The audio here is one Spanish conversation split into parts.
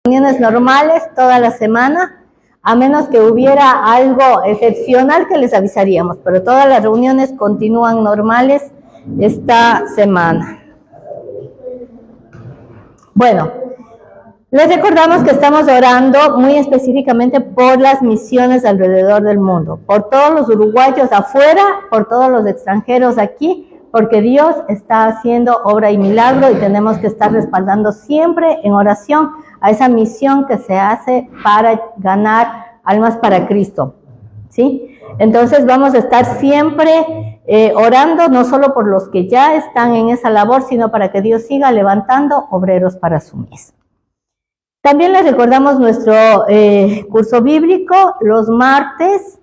reuniones normales toda la semana, a menos que hubiera algo excepcional que les avisaríamos, pero todas las reuniones continúan normales esta semana. Bueno, les recordamos que estamos orando muy específicamente por las misiones alrededor del mundo, por todos los uruguayos afuera, por todos los extranjeros aquí, porque Dios está haciendo obra y milagro y tenemos que estar respaldando siempre en oración a esa misión que se hace para ganar almas para Cristo, ¿sí? Entonces vamos a estar siempre orando, no solo por los que ya están en esa labor, sino para que Dios siga levantando obreros para su mies. También les recordamos nuestro curso bíblico los martes.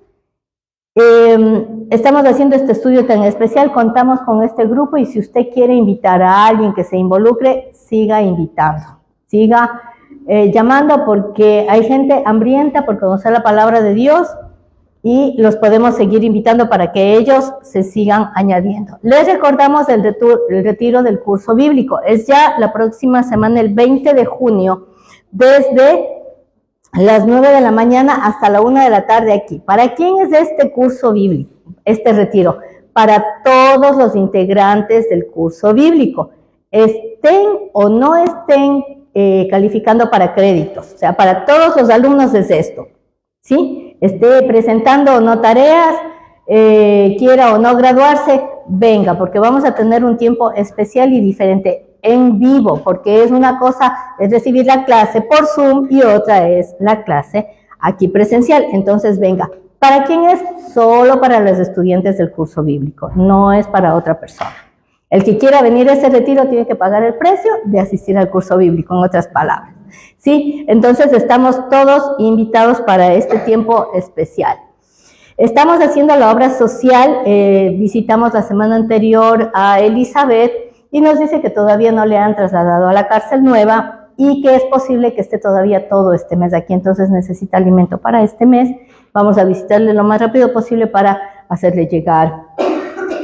Estamos haciendo este estudio tan especial, contamos con este grupo y si usted quiere invitar a alguien que se involucre, siga invitando, siga llamando porque hay gente hambrienta por conocer la palabra de Dios y los podemos seguir invitando para que ellos se sigan añadiendo. Les recordamos el retiro del curso bíblico, es ya la próxima semana, el 20 de junio, desde las 9 de la mañana hasta la 1 de la tarde aquí. ¿Para quién es este curso bíblico, este retiro? Para todos los integrantes del curso bíblico, estén o no estén calificando para créditos, o sea, para todos los alumnos es esto, ¿sí? Esté presentando o no tareas, quiera o no graduarse, venga, porque vamos a tener un tiempo especial y diferente en vivo, porque es una cosa es recibir la clase por Zoom y otra es la clase aquí presencial, entonces venga. ¿Para quién es? Solo para los estudiantes del curso bíblico, no es para otra persona. El que quiera venir a ese retiro tiene que pagar el precio de asistir al curso bíblico, en otras palabras, ¿sí? Entonces estamos todos invitados para este tiempo especial. Estamos haciendo la obra social, visitamos la semana anterior a Elizabeth y nos dice que todavía no le han trasladado a la cárcel nueva y que es posible que esté todavía todo este mes aquí, entonces necesita alimento para este mes. Vamos a visitarle lo más rápido posible para hacerle llegar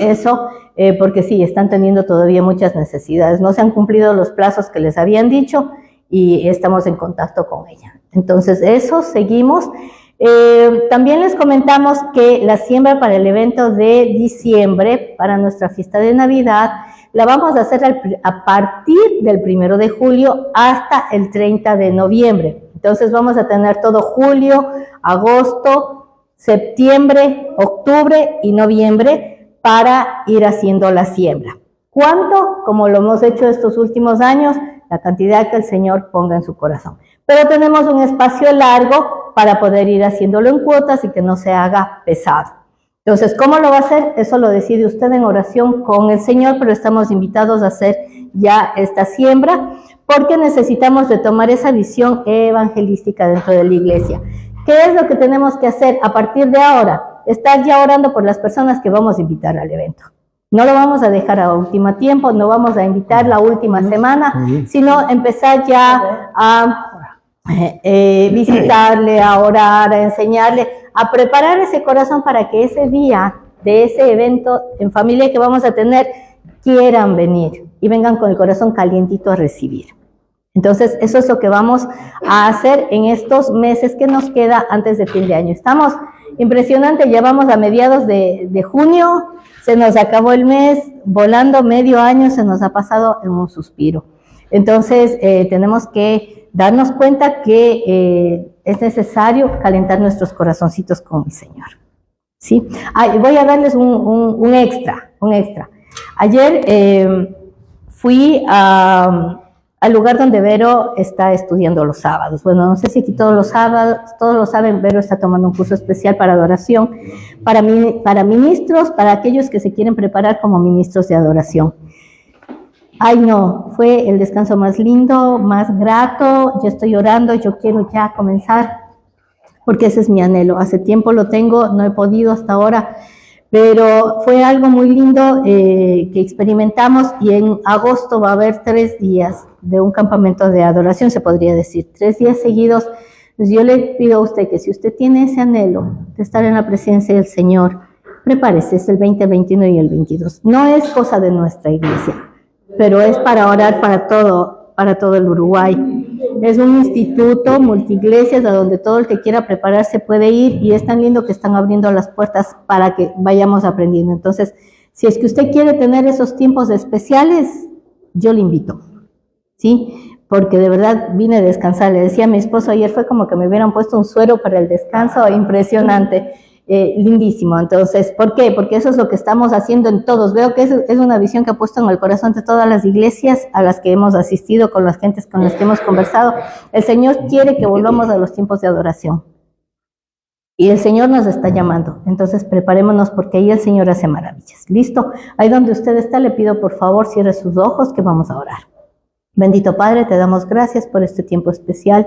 eso, porque sí, están teniendo todavía muchas necesidades. No se han cumplido los plazos que les habían dicho y estamos en contacto con ella. Entonces, eso, seguimos. También les comentamos que la siembra para el evento de diciembre, para nuestra fiesta de Navidad, la vamos a hacer a partir del 1 de julio hasta el 30 de noviembre. Entonces vamos a tener todo julio, agosto, septiembre, octubre y noviembre para ir haciendo la siembra. ¿Cuánto? Como lo hemos hecho estos últimos años, la cantidad que el Señor ponga en su corazón. Pero tenemos un espacio largo para poder ir haciéndolo en cuotas y que no se haga pesado. Entonces, ¿cómo lo va a hacer? Eso lo decide usted en oración con el Señor, pero estamos invitados a hacer ya esta siembra porque necesitamos retomar esa visión evangelística dentro de la iglesia. ¿Qué es lo que tenemos que hacer a partir de ahora? Estar ya orando por las personas que vamos a invitar al evento. No lo vamos a dejar a último tiempo, no vamos a invitar la última semana, sino empezar ya a visitarle, a orar, a enseñarle, a preparar ese corazón para que ese día de ese evento en familia que vamos a tener, quieran venir y vengan con el corazón calientito a recibir. Entonces, eso es lo que vamos a hacer en estos meses que nos queda antes de fin de año. Estamos impresionante, ya vamos a mediados de junio, se nos acabó el mes, volando medio año, se nos ha pasado en un suspiro. Entonces, tenemos que darnos cuenta que es necesario calentar nuestros corazoncitos con el Señor, ¿sí? Voy a darles un extra. Ayer fui al lugar donde Vero está estudiando los sábados. Bueno, no sé si aquí todos los sábados, todos lo saben, Vero está tomando un curso especial para adoración, para ministros, para aquellos que se quieren preparar como ministros de adoración. Ay, no, fue el descanso más lindo, más grato. Yo estoy orando, yo quiero ya comenzar, porque ese es mi anhelo. Hace tiempo lo tengo, no he podido hasta ahora, pero fue algo muy lindo que experimentamos y en agosto va a haber 3 días de un campamento de adoración, se podría decir, 3 días seguidos. Pues yo le pido a usted que si usted tiene ese anhelo de estar en la presencia del Señor, prepárese, es el 20, 21 y el 22. No es cosa de nuestra iglesia, pero es para orar para todo el Uruguay. Es un instituto multiiglesias a donde todo el que quiera prepararse puede ir, y es tan lindo que están abriendo las puertas para que vayamos aprendiendo. Entonces, si es que usted quiere tener esos tiempos especiales, yo le invito, ¿sí? Porque de verdad vine a descansar. Le decía a mi esposo ayer, fue como que me hubieran puesto un suero para el descanso, impresionante. Lindísimo. Entonces, ¿por qué? Porque eso es lo que estamos haciendo en todos. Veo que es una visión que ha puesto en el corazón de todas las iglesias a las que hemos asistido, con las gentes con las que hemos conversado. El Señor quiere que volvamos a los tiempos de adoración. Y el Señor nos está llamando. Entonces, preparémonos, porque ahí el Señor hace maravillas. ¿Listo? Ahí donde usted está, le pido por favor cierre sus ojos, que vamos a orar. Bendito Padre, te damos gracias por este tiempo especial,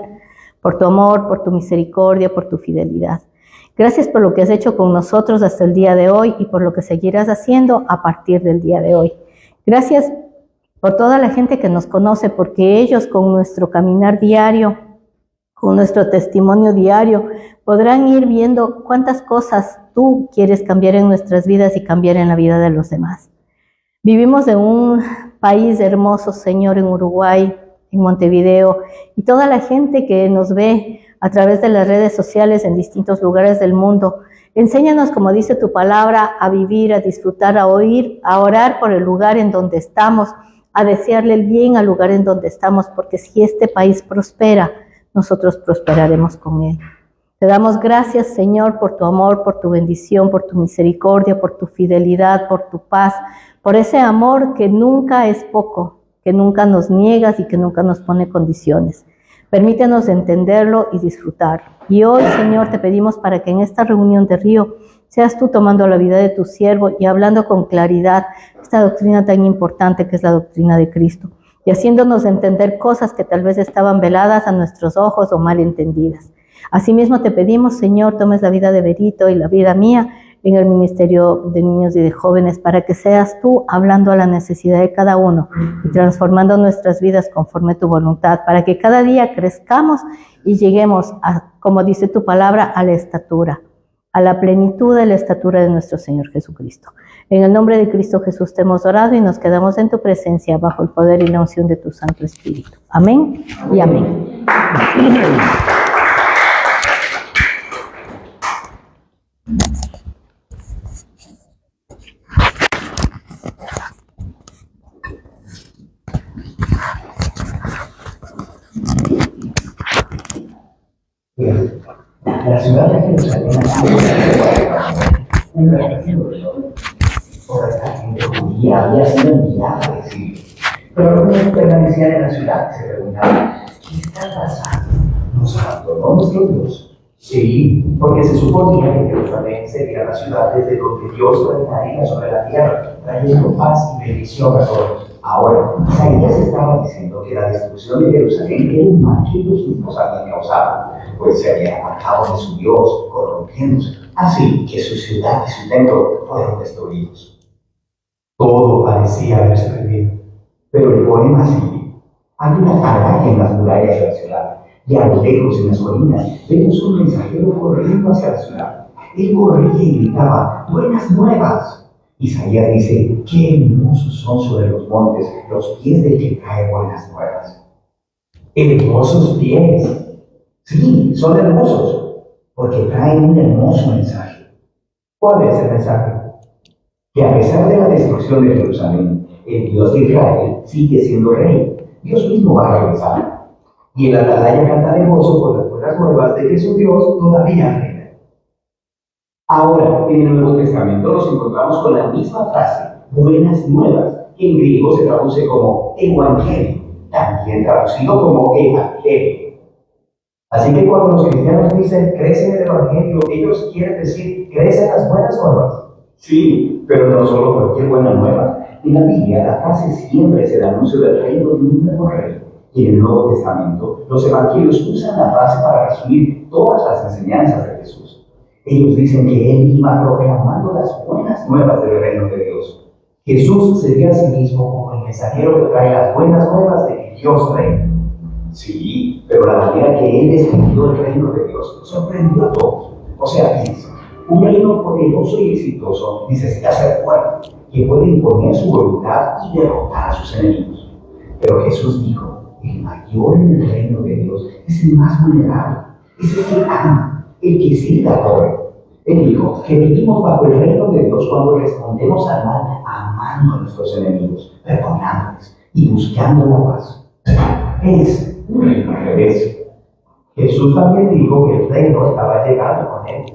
por tu amor, por tu misericordia, por tu fidelidad. Gracias por lo que has hecho con nosotros hasta el día de hoy y por lo que seguirás haciendo a partir del día de hoy. Gracias por toda la gente que nos conoce, porque ellos, con nuestro caminar diario, con nuestro testimonio diario, podrán ir viendo cuántas cosas tú quieres cambiar en nuestras vidas y cambiar en la vida de los demás. Vivimos en un país hermoso, Señor, en Uruguay, en Montevideo, y toda la gente que nos ve a través de las redes sociales en distintos lugares del mundo. Enséñanos, como dice tu palabra, a vivir, a disfrutar, a oír, a orar por el lugar en donde estamos, a desearle el bien al lugar en donde estamos, porque si este país prospera, nosotros prosperaremos con él. Te damos gracias, Señor, por tu amor, por tu bendición, por tu misericordia, por tu fidelidad, por tu paz, por ese amor que nunca es poco, que nunca nos niegas y que nunca nos pone condiciones. Permítenos entenderlo y disfrutarlo. Y hoy, Señor, te pedimos para que en esta reunión de Río seas tú tomando la vida de tu siervo y hablando con claridad esta doctrina tan importante que es la doctrina de Cristo, y haciéndonos entender cosas que tal vez estaban veladas a nuestros ojos o mal entendidas. Asimismo te pedimos, Señor, tomes la vida de Berito y la vida mía en el ministerio de niños y de jóvenes, para que seas tú hablando a la necesidad de cada uno y transformando nuestras vidas conforme tu voluntad, para que cada día crezcamos y lleguemos a, como dice tu palabra, a la estatura, a la plenitud de la estatura de nuestro Señor Jesucristo. En el nombre de Cristo Jesús te hemos orado y nos quedamos en tu presencia bajo el poder y la unción de tu Santo Espíritu. Amén y amén. La ciudad de Jerusalén por esta gente judía había sido enviada a decir, pero algunos permanecían en la ciudad y se preguntaban, ¿qué está pasando? ¿Nos abandonó nuestro Dios? Sí, porque se suponía que Jerusalén sería la ciudad desde donde Dios reinaría sobre la tierra, trayendo paz y bendición a todos. Ahora, Isaías estaba diciendo que la destrucción de Jerusalén era un mal que ellos mismos habían causado, pues se habían apartado de su Dios, corrompiéndose, así que su ciudad y su templo fueron destruidos. Todo parecía haberse perdido, pero el poema sigue. Hay una atalaya en las murallas de la ciudad, y a lo lejos en las colinas vemos un mensajero corriendo hacia la ciudad. Él corría y gritaba, ¡buenas nuevas! Isaías dice, qué hermosos son sobre los montes los pies del que trae buenas nuevas. ¿Hermosos pies? Sí, son hermosos, porque traen un hermoso mensaje. ¿Cuál es el mensaje? Que a pesar de la destrucción de Jerusalén, el Dios de Israel sigue siendo rey. Dios mismo va a regresar. Y el atalaya canta de gozo por las buenas nuevas de que su Dios todavía reina. Ahora, en el Nuevo Testamento nos encontramos con la misma frase, buenas nuevas, que en griego se traduce como evangelio, también traducido como evangelio. Así que cuando los cristianos dicen, crece en el evangelio, ellos quieren decir, crece en las buenas nuevas. Sí, pero no solo cualquier buena nueva. En la Biblia, la frase siempre es el anuncio del reino de un nuevo rey. Y en el Nuevo Testamento, los evangelios usan la frase para resumir todas las enseñanzas de Jesús. Ellos dicen que Él iba proclamando las buenas nuevas del reino de Dios. Jesús sería a sí mismo como el mensajero que trae las buenas nuevas de que Dios reina. Sí, pero la manera que Él describió el reino de Dios sorprendió a todos. O sea, piensa, un reino poderoso y exitoso necesita ser fuerte, que puede imponer su voluntad y derrotar a sus enemigos. Pero Jesús dijo, el mayor mayor en el reino de Dios es el más vulnerable, es el que ama, el que sí da todo. Él dijo que vivimos bajo el reino de Dios cuando respondemos al mal amando a nuestros enemigos, perdonándoles y buscando la paz. Es un reino al revés. Jesús también dijo que el reino estaba llegando con él.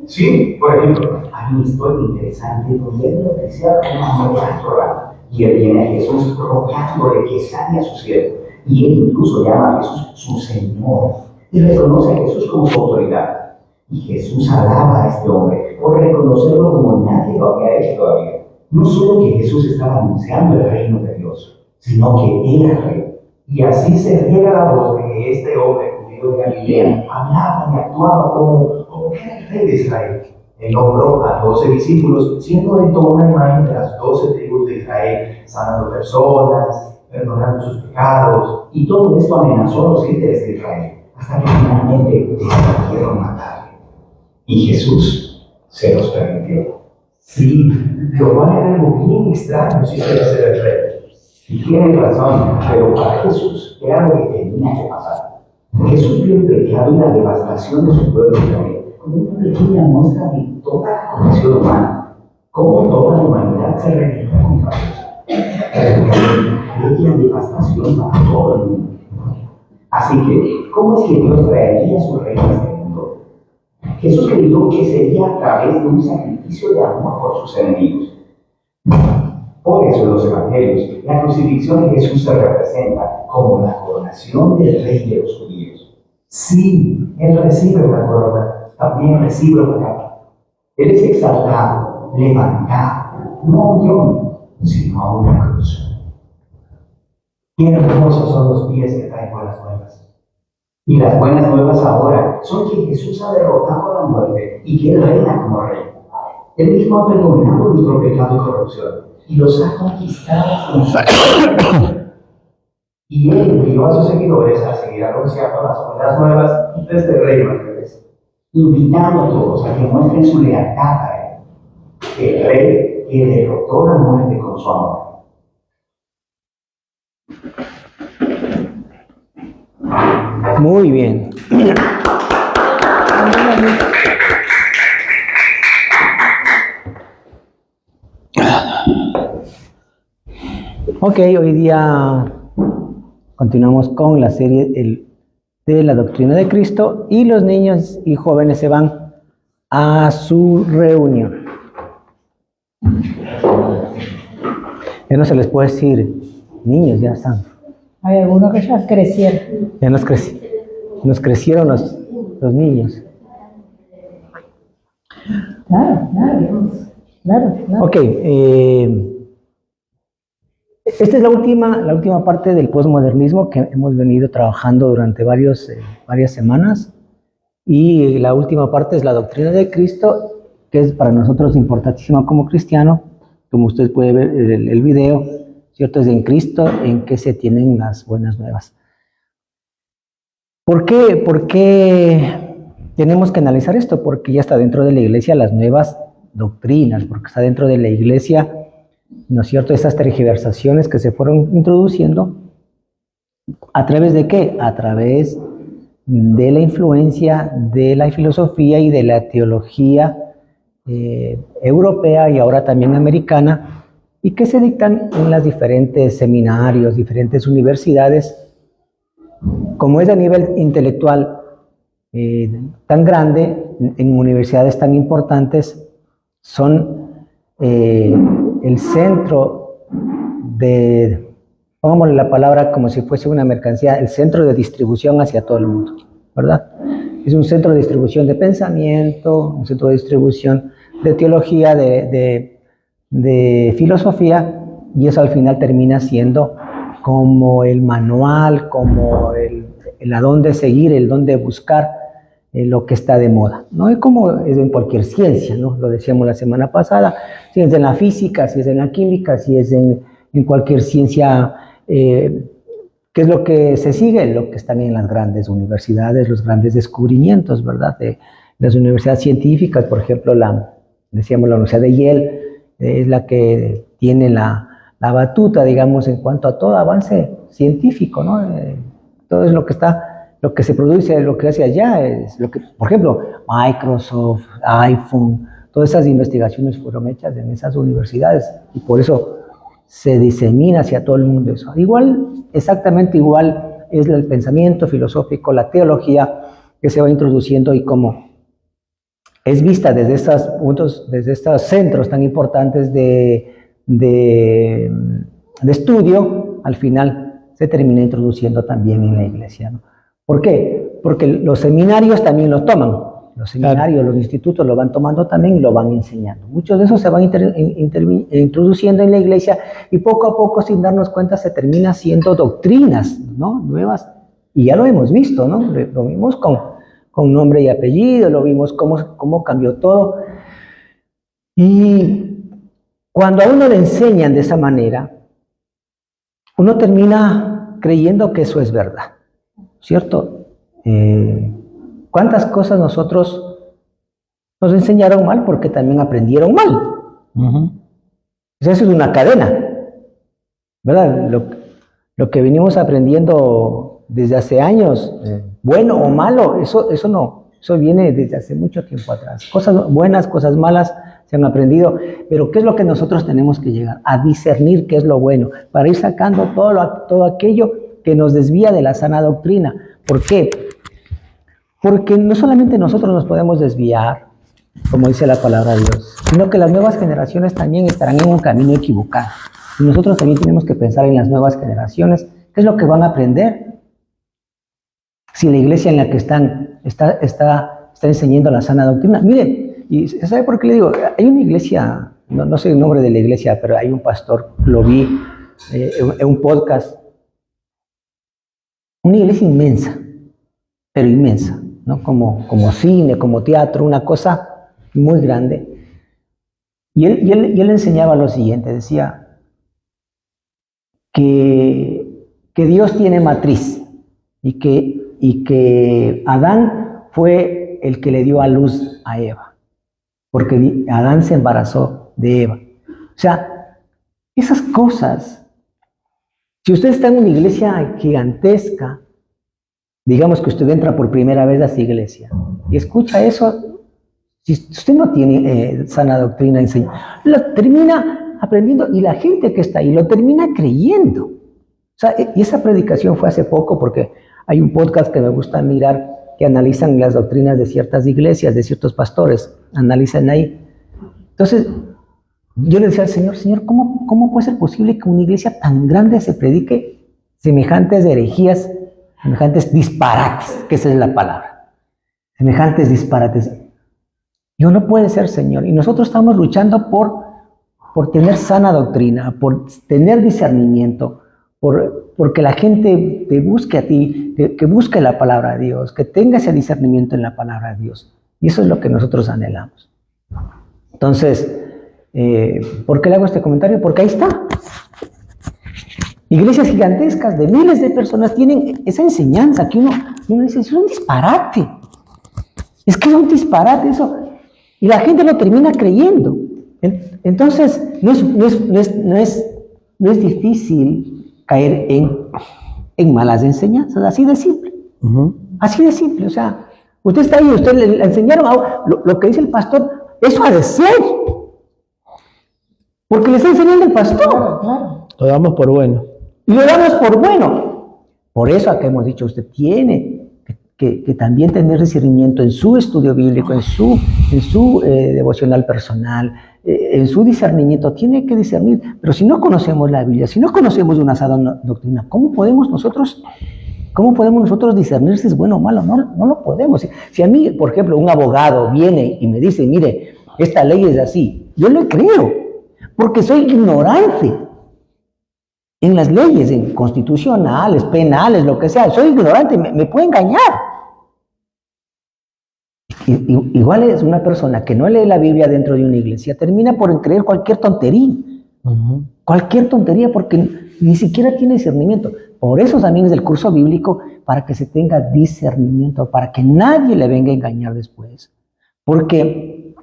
Sí, por ejemplo, hay una historia interesante donde el oficial Roma muy restaurado y él viene a Jesús rogándole que sane a su siervo. Y él incluso llama a Jesús su Señor y reconoce a Jesús como su autoridad. Y Jesús alaba a este hombre por reconocerlo como nadie lo había hecho todavía. No solo que Jesús estaba anunciando el reino de Dios, sino que era rey. Y así se riega la voz de que este hombre judío de Galilea hablaba y actuaba como que era el rey de Israel. Él nombró a 12 discípulos, siendo de toda una imagen de las 12 tribus de Israel, sanando personas, perdonando sus pecados, y todo esto amenazó a los líderes de Israel, hasta que finalmente decidieron matarle. Y Jesús se los permitió. Sí, lo cual era algo bien extraño si quiere ser el rey. Y tienen razón, pero para Jesús era algo que tenía que pasar. Jesús vio el pecado y la devastación de su pueblo Israel como una pequeña muestra de toda la condición humana, cómo toda la humanidad se rebeló contra Dios. Aquella devastación para todo el mundo. Así que, ¿cómo es que Dios traería su reino a este mundo? Jesús creyó que sería a través de un sacrificio de amor por sus enemigos. Por eso en los evangelios, la crucifixión de Jesús se representa como la coronación del rey de los judíos. Sí, Él recibe una corona, también recibe una capa. Él es exaltado, levantado, no a un trono, sino a una cruz. Qué hermosos son los pies que traen buenas nuevas. Y las buenas nuevas ahora son que Jesús ha derrotado la muerte y que Él reina como rey. Él mismo ha perdonado nuestro pecado y corrupción y los ha conquistado con su vida. Y Él envió a sus seguidores a seguir anunciando las buenas nuevas de este reino al revés, invitando a todos a que muestren su lealtad a Él, el rey que derrotó la muerte con su amor. Muy bien. Ok, hoy día continuamos con la serie de la doctrina de Cristo y los niños y jóvenes se van a su reunión. Ya no se les puede decir niños, ya están. Hay algunos que ya crecieron. Ya nos crecieron los niños. Claro. Ok, esta es la última parte del posmodernismo que hemos venido trabajando durante varias semanas, y la última parte es la doctrina de Cristo, que es para nosotros importantísima como cristiano. Como usted puede ver el video, ¿cierto? Es en Cristo en que se tienen las buenas nuevas. ¿Por qué tenemos que analizar esto? Porque ya está dentro de la iglesia las nuevas doctrinas, porque está dentro de la iglesia, ¿no es cierto?, esas tergiversaciones que se fueron introduciendo. ¿A través de qué? A través de la influencia de la filosofía y de la teología europea y ahora también americana, y que se dictan en las diferentes seminarios, diferentes universidades. Como es a nivel intelectual tan grande, en universidades tan importantes, son el centro de, pongámosle la palabra como si fuese una mercancía, el centro de distribución hacia todo el mundo, ¿verdad? Es un centro de distribución de pensamiento, un centro de distribución de teología, de filosofía, y eso al final termina siendo como el manual, como el a dónde seguir, el dónde buscar lo que está de moda, ¿no? Es como es en cualquier ciencia, ¿no? Lo decíamos la semana pasada, si es en la física, si es en la química, si es en cualquier ciencia, ¿qué es lo que se sigue? Lo que están en las grandes universidades, los grandes descubrimientos, ¿verdad? De las universidades científicas, por ejemplo, decíamos la Universidad de Yale, es la que tiene la batuta, digamos, en cuanto a todo avance científico, ¿no? Todo es lo que se produce, lo que hace allá, es lo que, por ejemplo, Microsoft, iPhone, todas esas investigaciones fueron hechas en esas universidades y por eso se disemina hacia todo el mundo eso. Igual, exactamente igual es el pensamiento filosófico, la teología que se va introduciendo y cómo es vista desde estos puntos, desde estos centros tan importantes de estudio, al final se termina introduciendo también en la iglesia, ¿no? ¿Por qué? Porque los seminarios también lo toman, los seminarios, los institutos lo van tomando también y lo van enseñando. Muchos de esos se van introduciendo en la iglesia y poco a poco, sin darnos cuenta, se termina haciendo doctrinas, ¿no? Nuevas, y ya lo hemos visto, ¿no? Lo vimos con nombre y apellido, lo vimos cómo cambió todo. Y cuando a uno le enseñan de esa manera, uno termina creyendo que eso es verdad, ¿cierto? ¿Cuántas cosas nosotros nos enseñaron mal porque también aprendieron mal? Eso es una cadena, ¿verdad? Lo que venimos aprendiendo desde hace años, bueno o malo, eso viene desde hace mucho tiempo atrás. Cosas buenas, cosas malas se han aprendido, pero ¿qué es lo que nosotros tenemos que llegar? A discernir qué es lo bueno, para ir sacando todo aquello que nos desvía de la sana doctrina. ¿Por qué? Porque no solamente nosotros nos podemos desviar, como dice la palabra de Dios, sino que las nuevas generaciones también estarán en un camino equivocado. Y nosotros también tenemos que pensar en las nuevas generaciones, ¿qué es lo que van a aprender? Si la iglesia en la que están está enseñando la sana doctrina. Miren, y ¿sabe por qué le digo? Hay una iglesia, no sé el nombre de la iglesia, pero hay un pastor, lo vi en un podcast, una iglesia inmensa, pero inmensa, ¿no? Como cine, como teatro, una cosa muy grande. Y él enseñaba lo siguiente, decía que Dios tiene matriz y que Adán fue el que le dio a luz a Eva, porque Adán se embarazó de Eva. O sea, esas cosas, si usted está en una iglesia gigantesca, digamos que usted entra por primera vez a esa iglesia y escucha eso, si usted no tiene sana doctrina enseñada, lo termina aprendiendo y la gente que está ahí lo termina creyendo. O sea, y esa predicación fue hace poco porque hay un podcast que me gusta mirar que analizan las doctrinas de ciertas iglesias, de ciertos pastores, analizan ahí. Entonces, yo le decía al Señor, ¿cómo puede ser posible que una iglesia tan grande se predique semejantes herejías, semejantes disparates, que esa es la palabra, semejantes disparates? Yo no puede ser, Señor, y nosotros estamos luchando por tener sana doctrina, por tener discernimiento, porque la gente te busque a ti, que busque la palabra de Dios, que tenga ese discernimiento en la palabra de Dios. Y eso es lo que nosotros anhelamos. Entonces, ¿por qué le hago este comentario? Porque ahí está. Iglesias gigantescas de miles de personas tienen esa enseñanza que uno dice, es un disparate. Es que es un disparate eso. Y la gente lo termina creyendo. Entonces, no es difícil caer en malas enseñanzas, así de simple. Así de simple, o sea, usted está ahí, usted le enseñaron lo que dice el pastor, eso ha de ser. Porque le está enseñando el pastor. Claro. Lo damos por bueno. Y lo damos por bueno. Por eso acá hemos dicho, usted tiene que también tener discernimiento en su estudio bíblico, en su devocional personal, en su discernimiento, tiene que discernir. Pero si no conocemos la Biblia, si no conocemos una sana doctrina, ¿cómo podemos nosotros discernir si es bueno o malo? No lo podemos. Si a mí, por ejemplo, un abogado viene y me dice, mire, esta ley es así, yo le creo, porque soy ignorante en las leyes, en constitucionales, penales, lo que sea, soy ignorante, me puede engañar. Igual es una persona que no lee la Biblia dentro de una iglesia, termina por creer cualquier tontería, cualquier tontería, porque ni siquiera tiene discernimiento. Por eso también es el curso bíblico, para que se tenga discernimiento, para que nadie le venga a engañar después. Porque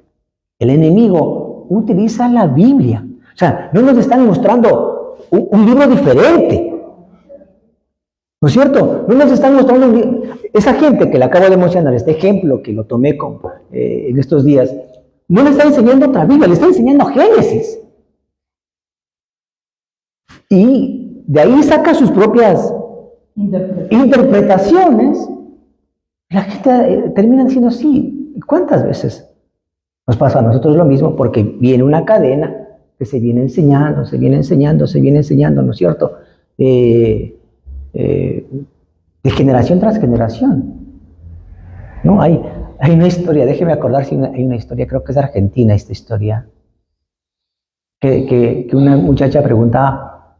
el enemigo utiliza la Biblia. O sea, no nos están mostrando un libro diferente. ¿No es cierto? No nos están mostrando esa gente que le acabo de mencionar, este ejemplo que lo tomé en estos días, no le está enseñando otra Biblia, le está enseñando Génesis. Y de ahí saca sus propias interpretaciones. La gente termina diciendo, sí, ¿cuántas veces nos pasa a nosotros lo mismo? Porque viene una cadena que se viene enseñando, ¿no es cierto? De generación tras generación. ¿No? Hay una historia, déjeme acordar si hay una historia, creo que es argentina esta historia, que una muchacha preguntaba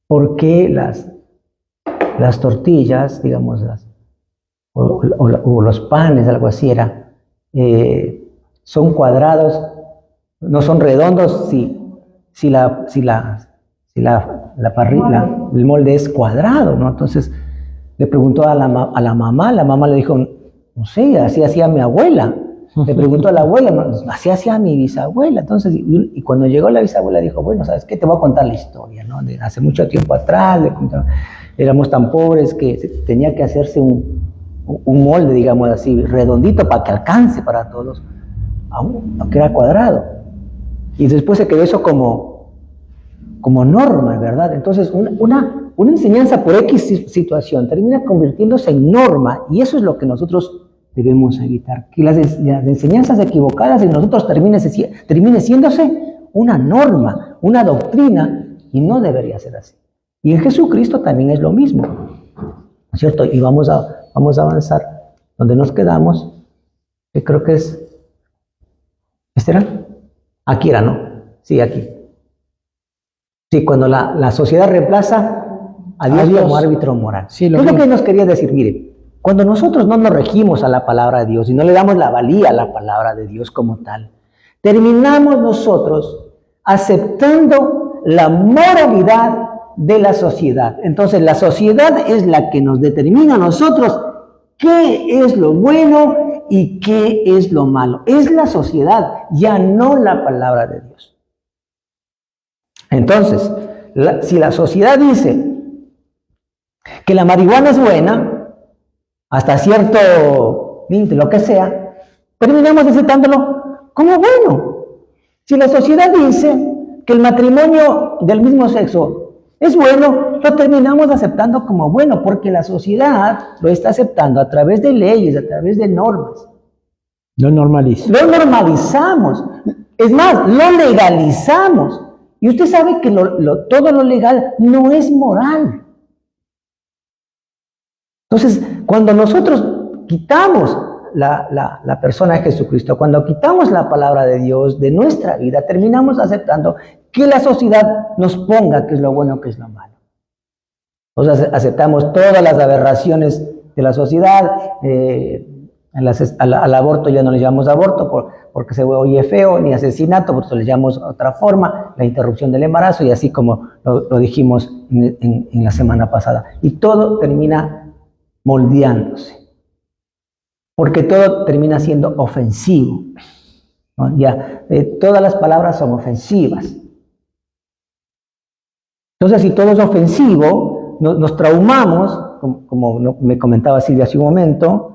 por qué las tortillas, digamos, o los panes, algo así era, son cuadrados, no son redondos si el molde es cuadrado, ¿no? Entonces le preguntó a la mamá le dijo, no sé, así hacía mi abuela. Le preguntó a la abuela, no, así hacía mi bisabuela. Entonces, y cuando llegó la bisabuela dijo, bueno, ¿sabes qué? Te voy a contar la historia, ¿no? De hace mucho tiempo atrás, éramos tan pobres que tenía que hacerse un molde, digamos así, redondito para que alcance para todos, aunque era cuadrado. Y después se quedó eso como norma, ¿verdad? Entonces, una enseñanza por X situación termina convirtiéndose en norma, y eso es lo que nosotros debemos evitar, que las enseñanzas equivocadas en nosotros termine siéndose una norma, una doctrina, y no debería ser así. Y en Jesucristo también es lo mismo, ¿no es cierto? Y vamos a avanzar donde nos quedamos, que creo que es, ¿este era? Aquí era, ¿no? Sí, aquí. Sí, cuando la sociedad reemplaza a Dios como árbitro moral. Sí, ¿qué es lo que nos quería decir? Mire, cuando nosotros no nos regimos a la palabra de Dios y no le damos la valía a la palabra de Dios como tal, terminamos nosotros aceptando la moralidad de la sociedad. Entonces la sociedad es la que nos determina a nosotros qué es lo bueno y qué es lo malo. Es la sociedad, ya no la palabra de Dios. Entonces, si la sociedad dice que la marihuana es buena, hasta cierto límite, lo que sea, terminamos aceptándolo como bueno. Si la sociedad dice que el matrimonio del mismo sexo es bueno, lo terminamos aceptando como bueno, porque la sociedad lo está aceptando a través de leyes, a través de normas. Lo normalizamos. Lo normalizamos. Es más, lo legalizamos. Y usted sabe que todo lo legal no es moral. Entonces, cuando nosotros quitamos la persona de Jesucristo, cuando quitamos la palabra de Dios de nuestra vida, terminamos aceptando que la sociedad nos ponga qué es lo bueno, qué es lo malo. Entonces, aceptamos todas las aberraciones de la sociedad. Al aborto ya no le llamamos aborto porque se oye feo, ni asesinato, porque le llamamos otra forma, la interrupción del embarazo, y así como lo dijimos en la semana pasada. Y todo termina moldeándose, porque todo termina siendo ofensivo, ¿no? Todas las palabras son ofensivas. Entonces, si todo es ofensivo, nos traumamos, como me comentaba Silvia hace un momento,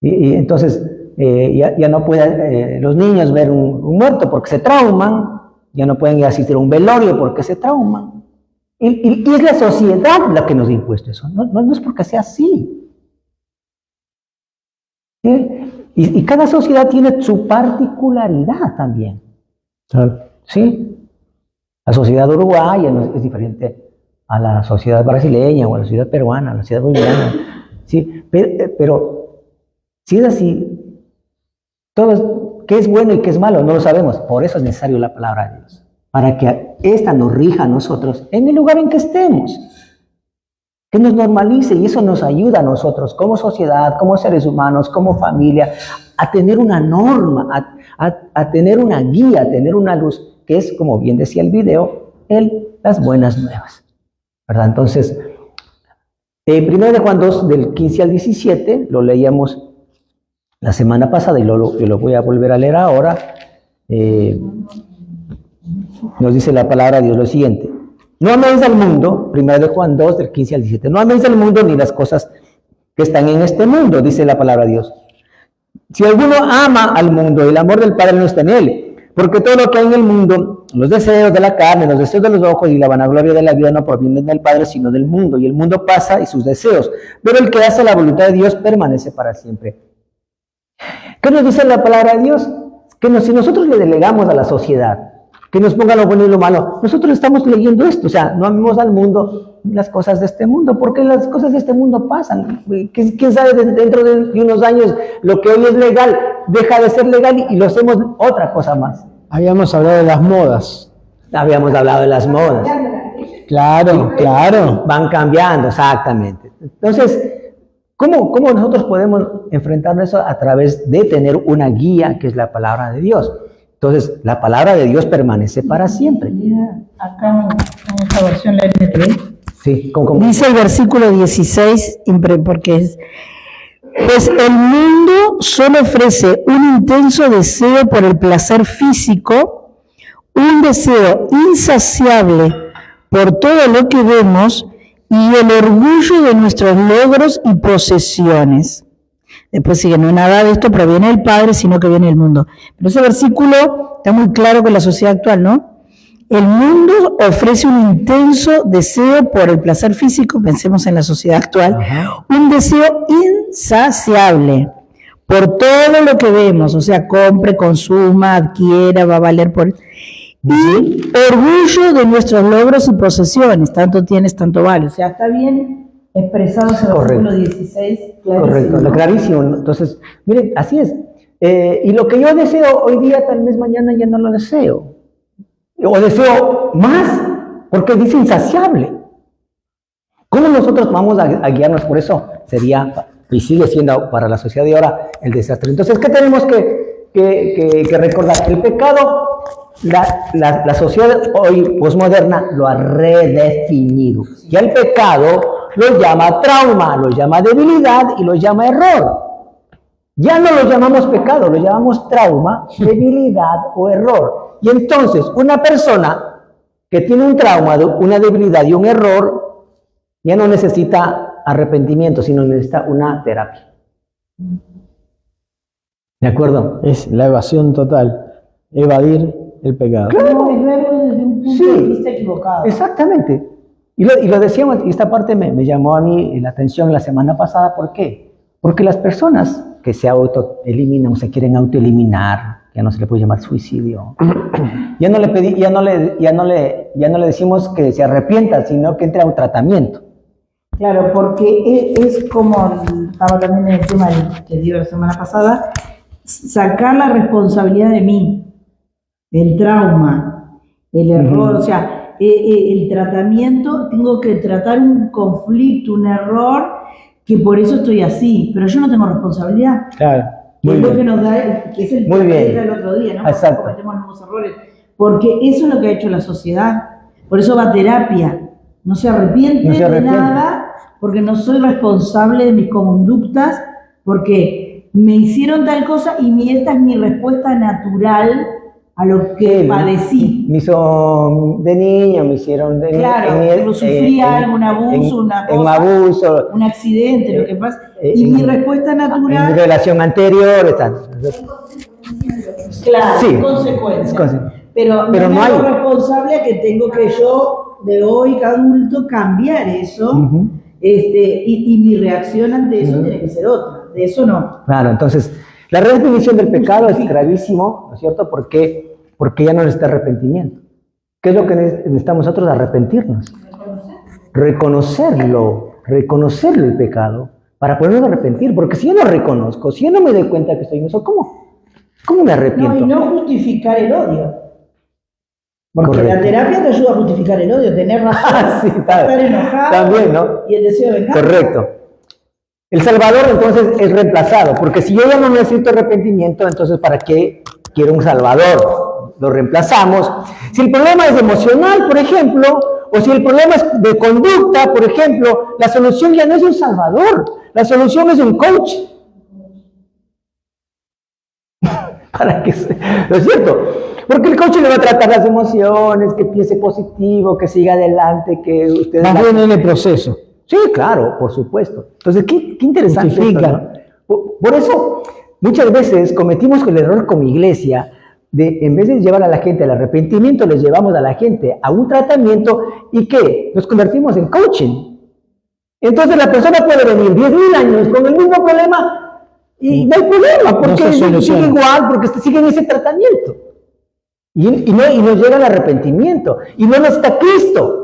y entonces ya no pueden los niños ver un muerto porque se trauman, ya no pueden ir a asistir a un velorio porque se trauman. Y es la sociedad la que nos ha impuesto eso, no es porque sea así. ¿Sí? Y cada sociedad tiene su particularidad también. ¿Sí? La sociedad uruguaya es diferente a la sociedad brasileña, o a la sociedad peruana, a la sociedad boliviana. ¿Sí? Pero si es así, qué es bueno y qué es malo, no lo sabemos. Por eso es necesario la palabra de Dios, para que ésta nos rija a nosotros en el lugar en que estemos, que nos normalice, y eso nos ayuda a nosotros como sociedad, como seres humanos, como familia, a tener una norma, a tener una guía, a tener una luz, que es, como bien decía el video, las buenas nuevas, ¿verdad? Entonces, 1 de Juan 2, del 15 al 17, lo leíamos la semana pasada y yo lo voy a volver a leer ahora. Nos dice la palabra de Dios lo siguiente: No améis al mundo, 1 de Juan 2, del 15 al 17. No améis al mundo ni las cosas que están en este mundo, dice la palabra de Dios. Si alguno ama al mundo, el amor del Padre no está en él, porque todo lo que hay en el mundo, los deseos de la carne, los deseos de los ojos y la vanagloria de la vida no provienen del Padre, sino del mundo, y el mundo pasa y sus deseos, pero el que hace la voluntad de Dios permanece para siempre. ¿Qué nos dice la palabra de Dios? Que si nosotros le delegamos a la sociedad, que nos ponga lo bueno y lo malo, nosotros estamos leyendo esto, o sea, no amemos al mundo ni las cosas de este mundo, porque las cosas de este mundo pasan. ¿Quién sabe dentro de unos años lo que hoy es legal deja de ser legal y lo hacemos otra cosa más? Habíamos hablado de las modas. Habíamos hablado de las modas. Claro, claro. Van cambiando, exactamente. Entonces, ¿cómo nosotros podemos enfrentar eso? A través de tener una guía que es la palabra de Dios. Entonces, la palabra de Dios permanece para siempre. Acá en esta versión la NTV. Sí, ¿cómo? Dice el versículo 16, porque es: pues el mundo solo ofrece un intenso deseo por el placer físico, un deseo insaciable por todo lo que vemos y el orgullo de nuestros logros y posesiones. Después sigue: no nada de esto proviene del Padre, sino que viene del mundo. Pero ese versículo está muy claro con la sociedad actual, ¿no? El mundo ofrece un intenso deseo por el placer físico, pensemos en la sociedad actual, un deseo insaciable por todo lo que vemos, o sea, compre, consuma, adquiera, va a valer por... Y orgullo de nuestros logros y posesiones, tanto tienes, tanto vale. O sea, está bien expresado ese versículo 16. Correcto, clarísimo. Entonces, miren, así es. Y lo que yo deseo hoy día, tal vez mañana ya no lo deseo. O deseo más, porque dice insaciable. ¿Cómo nosotros vamos a guiarnos por eso? Sería, y sigue siendo para la sociedad de ahora, el desastre. Entonces, ¿qué tenemos que recordar? El pecado, la sociedad hoy posmoderna lo ha redefinido. Y el pecado lo llama trauma, lo llama debilidad y lo llama error. Ya no lo llamamos pecado, lo llamamos trauma, debilidad o error. Y entonces, una persona que tiene un trauma, una debilidad y un error, ya no necesita arrepentimiento, sino necesita una terapia. ¿De acuerdo? Es la evasión total. Evadir el pecado. Claro, es verlo desde un punto de vista equivocado. Exactamente. Y lo decíamos, y esta parte me llamó a mí la atención la semana pasada. ¿Por qué? Porque las personas que se autoeliminan o se quieren autoeliminar, ya no se le puede llamar suicidio, ya no le decimos que se arrepienta, sino que entre a un tratamiento. Claro, porque es como estaba también en el tema que dio la semana pasada, sacar la responsabilidad de mí, el trauma, el error, o sea, el tratamiento, tengo que tratar un conflicto, un error, que por eso estoy así, pero yo no tengo responsabilidad. Claro. Que es lo que nos da, que es el Muy bien. del otro día, ¿no? Exacto. Porque cometemos los mismos errores. Porque eso es lo que ha hecho la sociedad. Por eso va a terapia. No se arrepiente de nada, porque no soy responsable de mis conductas, porque me hicieron tal cosa y esta es mi respuesta natural a lo que padecí. Me hizo de niño, me hicieron de niño. Claro, sufrí algún abuso, una cosa, un abuso, un accidente, lo que pasa. Y mi respuesta natural. En relación anterior, está. Claro, sí, consecuencias. Pero no me hago responsable a que tengo que yo, de hoy, adulto, cambiar eso. Y mi reacción ante eso tiene que ser otra. De eso no. Claro, entonces, la redefinición del pecado es gravísimo, ¿no es cierto? Porque ya no necesita arrepentimiento. ¿Qué es lo que necesitamos nosotros? Arrepentirnos. Reconocerlo el pecado, para podernos arrepentir. Porque si yo no reconozco, si yo no me doy cuenta que estoy en eso, ¿cómo me arrepiento? No, y no justificar el odio. Porque correcto. La terapia te ayuda a justificar el odio, tener razón, sí, estar enojado también, ¿no? Y el deseo de venganza. Correcto. El Salvador entonces es reemplazado, porque si yo ya no necesito arrepentimiento, entonces ¿para qué quiero un Salvador? Lo reemplazamos. Si el problema es emocional, por ejemplo, o si el problema es de conducta, por ejemplo, la solución ya no es un Salvador, la solución es un coach. para que ¿no es cierto? Porque el coach le va a tratar las emociones, que piense positivo, que siga adelante, que usted... Más bien en el proceso. Sí, claro, por supuesto. Entonces, qué interesante Justifica. esto, ¿no? Por eso, muchas veces cometimos el error como iglesia de, en vez de llevar a la gente al arrepentimiento, les llevamos a la gente a un tratamiento y ¿qué? Nos convertimos en coaching. Entonces la persona puede venir 10.000 años con el mismo problema y no hay problema, porque se soluciona. sigue igual, porque sigue en ese tratamiento. Y no llega al arrepentimiento. Y no necesita Cristo.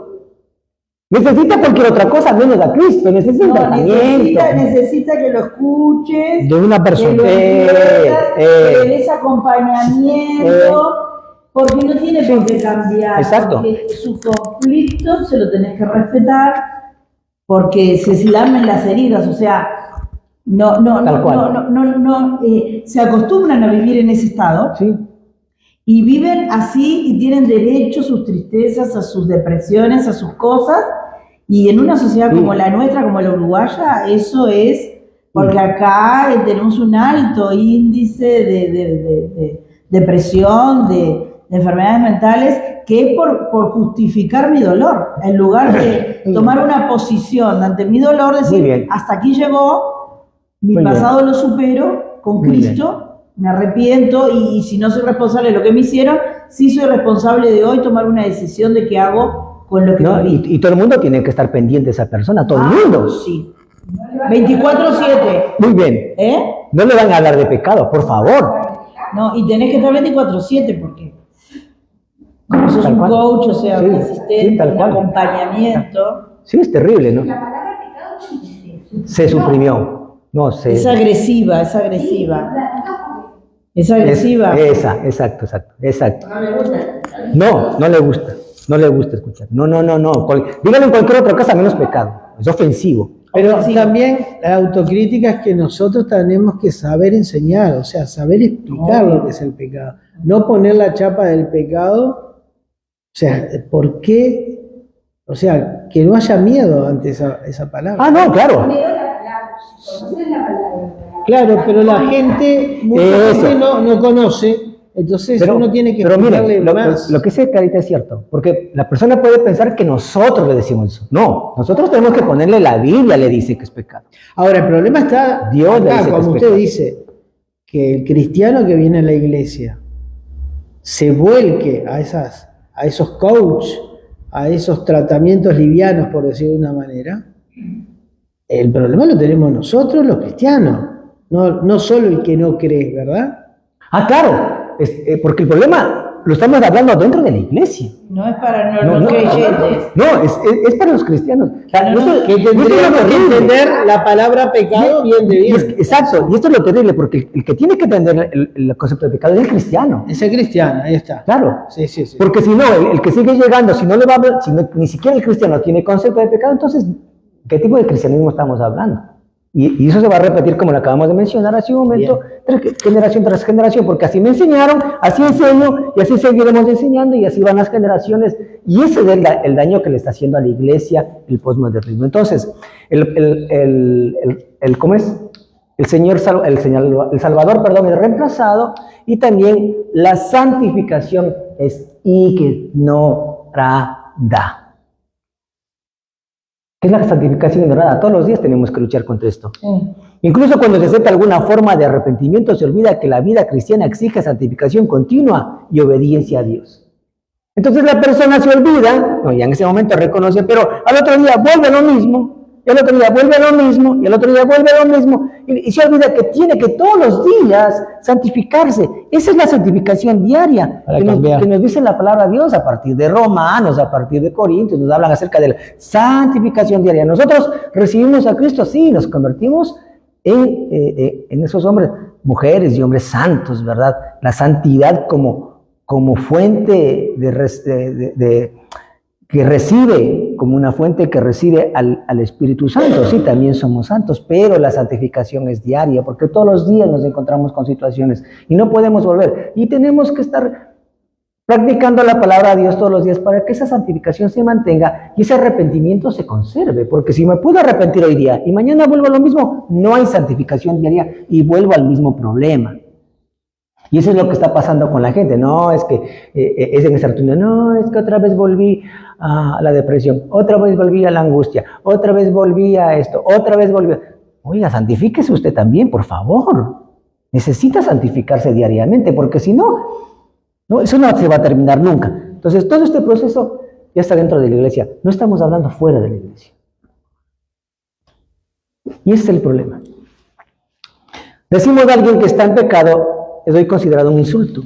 Necesita cualquier otra cosa menos a Cristo. Necesita un tratamiento. necesita que lo escuches, De una persona. que lo entiendas, que le des acompañamiento, porque no tiene por qué cambiar. Exacto. Porque su conflicto se lo tenés que respetar, porque se lamen las heridas, o sea, Tal cual. se acostumbran a vivir en ese estado. Sí. Y viven así y tienen derecho a sus tristezas, a sus depresiones, a sus cosas. Y en una sociedad como la nuestra, como la uruguaya, eso es, porque acá tenemos un alto índice de depresión, de enfermedades mentales, que es por justificar mi dolor. En lugar de tomar una posición ante mi dolor, Muy decir, bien. hasta aquí llegó, mi Muy pasado lo supero con Muy bien. Cristo. Me arrepiento y si no soy responsable de lo que me hicieron, sí soy responsable de hoy tomar una decisión de qué hago con lo que ¿No? viví. Y todo el mundo tiene que estar pendiente de esa persona, todo el mundo. Sí. 24/7. Muy bien. ¿Eh? No le van a hablar de pecado, por favor. No, y tenés que estar 24/7 porque como sos Tal un cual. coach, o sea, Sí, un asistente, sí, tal un cual. acompañamiento. Sí, es terrible, ¿no? Se suprimió. No, Es agresiva, es agresiva. Es agresiva. Exacto. No le gusta. No le gusta escuchar. No. Díganlo en cualquier otra cosa menos pecado. Es ofensivo. Pero también la autocrítica es que nosotros tenemos que saber enseñar, o sea, saber explicar lo que es el pecado. No poner la chapa del pecado, o sea, ¿por qué? O sea, que no haya miedo ante esa palabra. Ah, no, claro. Claro, pero la gente, mucha Eso. gente no conoce, entonces uno tiene que pero explicarle miren, más. lo que dice Carita es cierto, porque la persona puede pensar que nosotros le decimos eso. No, nosotros tenemos que ponerle la Biblia, le dice que es pecado. Ahora, el problema está, Dios le acá, dice que como es usted pecado. dice, que el cristiano que viene a la iglesia se vuelque a esos coach, a esos tratamientos livianos, por decirlo de una manera. El problema lo tenemos nosotros, los cristianos, no solo el que no cree, ¿verdad? Ah, claro, porque el problema lo estamos hablando dentro de la iglesia. No es para los creyentes. No, es para los cristianos. O sea, Que tendríamos que entender la palabra pecado bien de bien. Exacto, y esto es lo terrible, porque el que tiene que entender el concepto de pecado es el cristiano. Ese cristiano, ahí está. Claro. Sí. Porque si no, el que sigue llegando, si no le va a hablar, si no, ni siquiera el cristiano tiene concepto de pecado, entonces, ¿qué tipo de cristianismo estamos hablando? Y eso se va a repetir como lo acabamos de mencionar hace un momento, generación tras generación, porque así me enseñaron, así enseño, y así seguiremos enseñando, y así van las generaciones, y ese es el daño que le está haciendo a la iglesia el postmodernismo. Entonces, ¿cómo es? El Salvador, perdón, es reemplazado, y también la santificación es ignorada. ¿Qué es la santificación ignorada? Todos los días tenemos que luchar contra esto. Incluso cuando se acepta alguna forma de arrepentimiento, se olvida que la vida cristiana exige santificación continua y obediencia a Dios. Entonces la persona se olvida, ya en ese momento reconoce, pero al otro día vuelve a lo mismo, y al otro día vuelve a lo mismo, y al otro día vuelve a lo mismo, y se olvida que tiene que todos los días santificarse. Esa es la santificación diaria que nos dice la palabra de Dios a partir de Romanos, a partir de Corintios, nos hablan acerca de la santificación diaria. Nosotros recibimos a Cristo, sí, nos convertimos en esos hombres, mujeres y hombres santos, ¿verdad? La santidad como fuente que recibe, como una fuente que recibe al Espíritu Santo. Sí, también somos santos, pero la santificación es diaria, porque todos los días nos encontramos con situaciones y no podemos volver. Y tenemos que estar practicando la palabra de Dios todos los días para que esa santificación se mantenga y ese arrepentimiento se conserve, porque si me puedo arrepentir hoy día y mañana vuelvo a lo mismo, no hay santificación diaria y vuelvo al mismo problema. Y eso es lo que está pasando con la gente. No, es que es en esa rutina. No, es que otra vez volví a la depresión, otra vez volví a la angustia, otra vez volví a esto, otra vez volví a... Oiga, santifíquese usted también, por favor. Necesita santificarse diariamente, porque si no, eso no se va a terminar nunca. Entonces, todo este proceso ya está dentro de la iglesia. No estamos hablando fuera de la iglesia. Y ese es el problema. Decimos de alguien que está en pecado, es hoy considerado un insulto.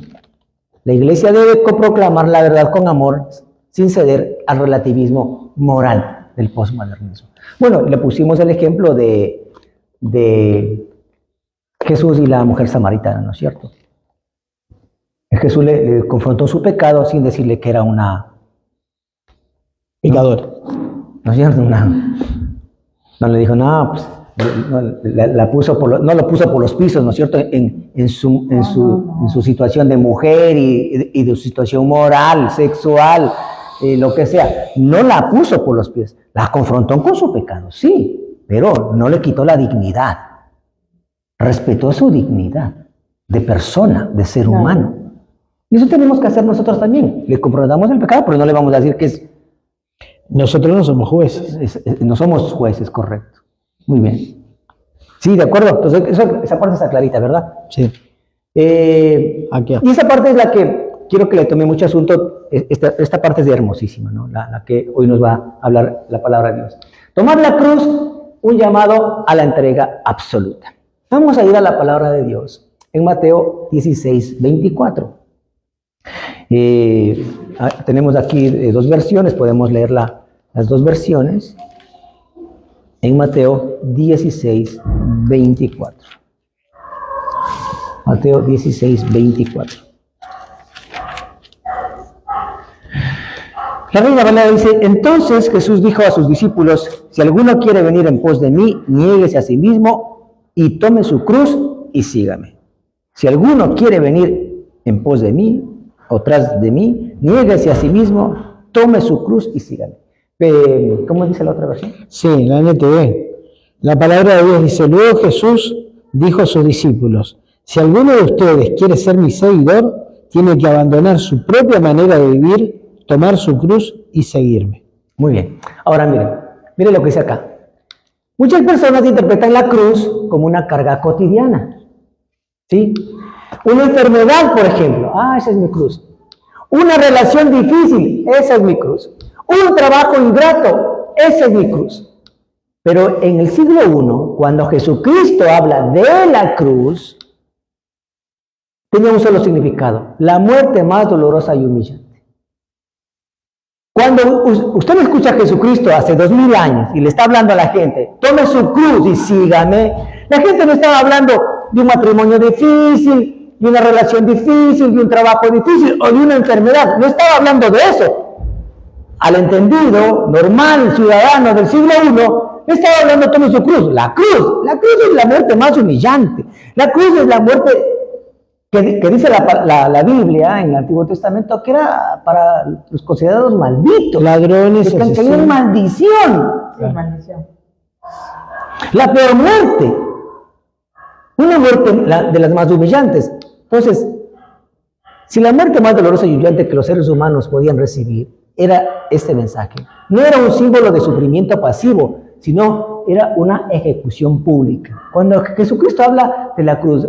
La iglesia debe proclamar la verdad con amor, sin ceder al relativismo moral del postmodernismo. Bueno, le pusimos el ejemplo de Jesús y la mujer samaritana, ¿no es cierto? Jesús le confrontó su pecado sin decirle que era una Pecadora. ¿no es cierto? No le dijo, no, pues no lo puso por los pisos, ¿no es cierto? En su situación de mujer y de su situación moral, sexual, lo que sea. No la puso por los pies, la confrontó con su pecado, sí, pero no le quitó la dignidad. Respetó su dignidad de persona, de ser humano. Y eso tenemos que hacer nosotros también. Le confrontamos el pecado, pero no le vamos a decir que es... Nosotros no somos jueces. No somos jueces, correcto. Muy bien. Sí, de acuerdo. Entonces, esa parte está clarita, ¿verdad? Sí. Aquí. Y esa parte es la que quiero que le tome mucho asunto. Esta parte es hermosísima, ¿no? La que hoy nos va a hablar la palabra de Dios. Tomar la cruz, un llamado a la entrega absoluta. Vamos a ir a la palabra de Dios en Mateo 16, 24. Tenemos aquí dos versiones, podemos leer las dos versiones en Mateo 16, 24. Mateo 16, 24. La Reina Valera dice, entonces Jesús dijo a sus discípulos, si alguno quiere venir en pos de mí, niéguese a sí mismo y tome su cruz y sígame. Si alguno quiere venir en pos de mí, o tras de mí, niéguese a sí mismo, tome su cruz y sígame. ¿Cómo dice la otra versión? Sí, la NTV. La palabra de Dios dice, luego Jesús dijo a sus discípulos, si alguno de ustedes quiere ser mi seguidor, tiene que abandonar su propia manera de vivir, tomar su cruz y seguirme. Muy bien. Ahora miren lo que dice acá. Muchas personas interpretan la cruz como una carga cotidiana. ¿Sí? Una enfermedad, por ejemplo. Esa es mi cruz. Una relación difícil. Esa es mi cruz. Un trabajo ingrato. Esa es mi cruz. Pero en el siglo I, cuando Jesucristo habla de la cruz, tenía un solo significado. La muerte más dolorosa y humillante. Cuando usted escucha a Jesucristo hace 2000 años y le está hablando a la gente, tome su cruz y sígame, la gente no estaba hablando de un matrimonio difícil, de una relación difícil, de un trabajo difícil o de una enfermedad. No estaba hablando de eso. Al entendido, normal, ciudadano del siglo I, le estaba hablando tome su cruz. La cruz es la muerte más humillante. La cruz es la muerte que dice la Biblia en el Antiguo Testamento que era para los considerados malditos. Ladrones, que tenían maldición. Sí, maldición. La peor muerte. Una muerte de las más humillantes. Entonces, si la muerte más dolorosa y humillante que los seres humanos podían recibir era este mensaje, no era un símbolo de sufrimiento pasivo, sino era una ejecución pública. Cuando Jesucristo habla de la cruz,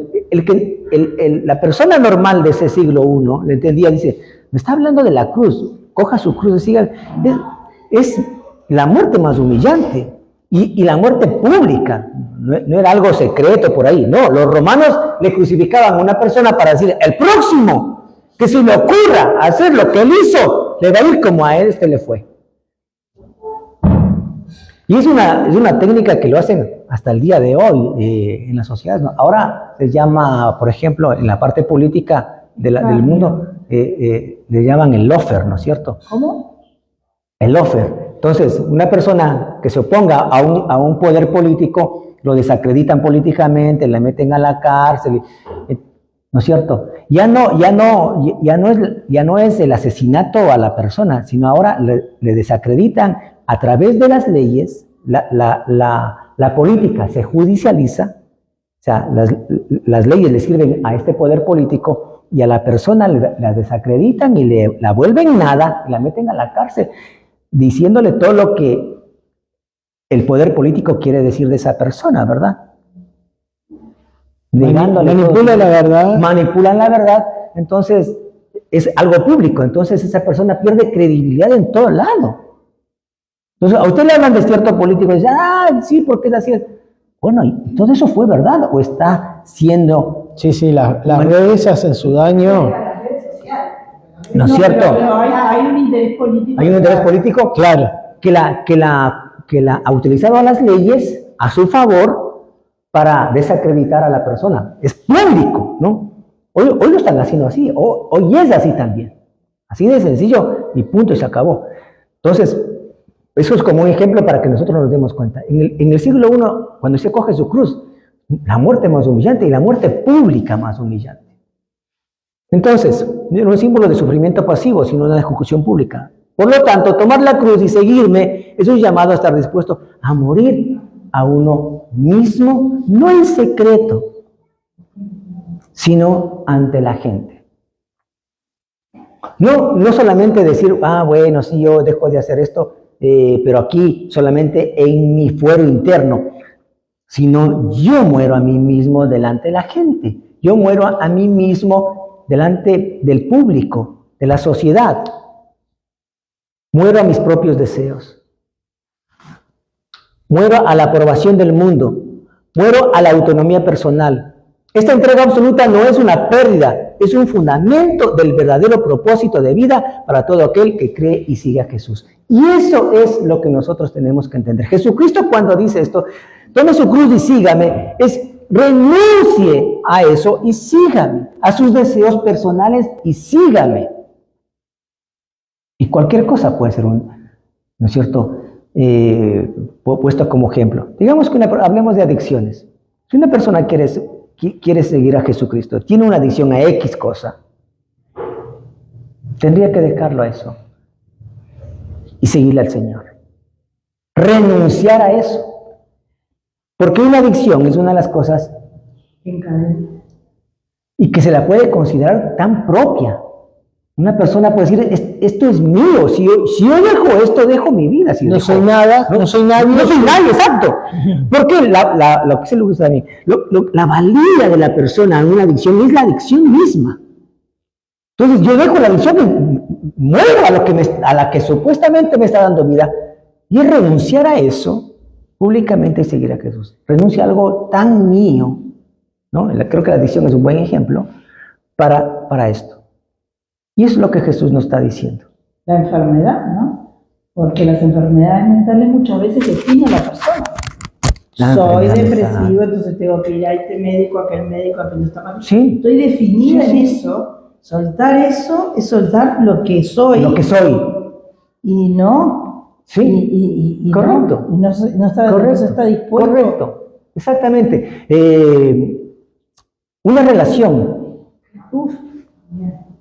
la persona normal de ese siglo I le entendía, dice, me está hablando de la cruz, coja su cruz y siga. Es la muerte más humillante y la muerte pública, no era algo secreto por ahí, no, los romanos le crucificaban a una persona para decir, el próximo que se le ocurra hacer lo que él hizo, le va a ir como a él le fue. Y es una técnica que lo hacen hasta el día de hoy en las sociedades, ¿no? Ahora se llama, por ejemplo, en la parte política del mundo, le llaman el lawfare, ¿no es cierto? ¿Cómo? El lawfare. Entonces, una persona que se oponga a un poder político, lo desacreditan políticamente, le meten a la cárcel, ¿no es cierto? Ya no es el asesinato a la persona, sino ahora le desacreditan a través de las leyes. La política se judicializa, sea, las leyes le sirven a este poder político y a la persona la desacreditan y la vuelven nada y la meten a la cárcel, diciéndole todo lo que el poder político quiere decir de esa persona, ¿verdad? Manipula la verdad. Manipulan la verdad, entonces es algo público, entonces esa persona pierde credibilidad en todo lado. Entonces, a usted le hablan de cierto político y dice, sí, porque es así. Bueno, ¿y todo eso fue verdad o está siendo... Sí, las redes hacen su daño. ¿No es cierto? Pero hay un interés político. Hay un interés político, Claro. que la ha utilizado a las leyes a su favor para desacreditar a la persona. Es público, ¿no? Hoy lo están haciendo así, hoy es así también. Así de sencillo y punto y se acabó. Entonces, eso es como un ejemplo para que nosotros nos demos cuenta. En el siglo I, cuando se coge su cruz, la muerte más humillante y la muerte pública más humillante. Entonces, no es símbolo de sufrimiento pasivo, sino de ejecución pública. Por lo tanto, tomar la cruz y seguirme es un llamado a estar dispuesto a morir a uno mismo, no en secreto, sino ante la gente. No solamente decir, bueno, sí, yo dejo de hacer esto, pero aquí solamente en mi fuero interno, sino yo muero a mí mismo delante de la gente, yo muero a mí mismo delante del público, de la sociedad, muero a mis propios deseos, muero a la aprobación del mundo, muero a la autonomía personal. Esta entrega absoluta no es una pérdida, es un fundamento del verdadero propósito de vida para todo aquel que cree y sigue a Jesús. Y eso es lo que nosotros tenemos que entender. Jesucristo cuando dice esto, tome su cruz y sígame, es renuncie a eso y sígame, a sus deseos personales y sígame. Y cualquier cosa puede ser ¿no es cierto?, puesto como ejemplo. Digamos que hablemos de adicciones. Si una persona quiere seguir a Jesucristo, tiene una adicción a X cosa, tendría que dejarlo a eso y seguirle al Señor. Renunciar a eso. Porque una adicción es una de las cosas y que se la puede considerar tan propia. Una persona puede decir, esto es mío, si yo dejo esto, dejo mi vida. Si No soy nada, no soy nadie. No soy nadie, exacto. Porque lo que se le gusta a mí, la valía de la persona en una adicción es la adicción misma. Entonces yo dejo la adicción y muero a la que supuestamente me está dando vida. Y es renunciar a eso públicamente y seguir a Jesús. Renuncia a algo tan mío, ¿no? Creo que la adicción es un buen ejemplo para esto. Y es lo que Jesús nos está diciendo. La enfermedad, ¿no? Porque las enfermedades mentales muchas veces definen a la persona. Soy depresivo, entonces tengo que ir a este médico, a aquel médico, a aquel está. Sí. Estoy definida en eso. Soltar eso es soltar lo que soy. Lo que soy. Y no. Sí. Y correcto. No está dispuesto. Correcto. Exactamente. Una relación.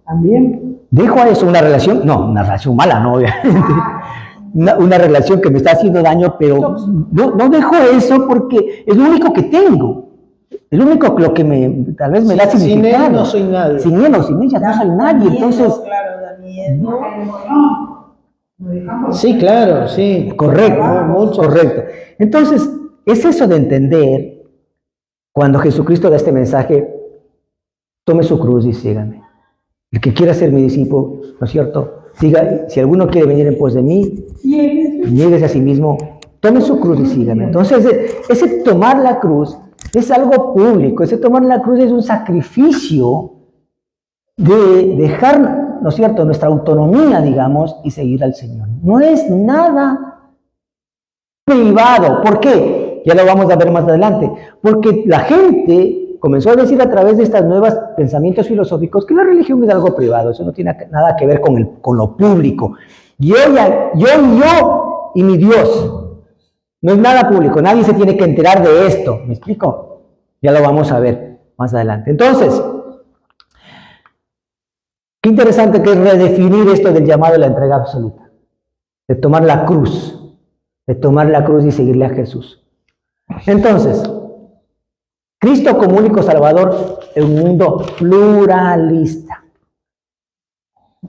También. Dejo a eso una relación mala, no, obviamente. Una relación que me está haciendo daño, pero no dejo eso porque es lo único que tengo. Es lo único lo que tal vez me da significado. Sin él no soy nadie. Sin él o sin ella no soy nadie. Entonces, Claro, da miedo. Sí, claro, sí. correcto, Mucho. correcto. Entonces, es eso de entender cuando Jesucristo da este mensaje, tome su cruz y sígame. El que quiera ser mi discípulo, ¿no es cierto? Si alguno quiere venir en pos de mí, niéguese a sí mismo, tome su cruz y sígame. Entonces, ese tomar la cruz es algo público, ese tomar la cruz es un sacrificio de dejar, ¿no es cierto?, nuestra autonomía, digamos, y seguir al Señor. No es nada privado. ¿Por qué? Ya lo vamos a ver más adelante. Porque la gente comenzó a decir a través de estas nuevos pensamientos filosóficos que la religión es algo privado, eso no tiene nada que ver con lo público. Yo y mi Dios, no es nada público, nadie se tiene que enterar de esto, ¿me explico? Ya lo vamos a ver más adelante. Entonces, qué interesante que es redefinir esto del llamado a la entrega absoluta, de tomar la cruz y seguirle a Jesús. Entonces, Cristo como único Salvador en un mundo pluralista.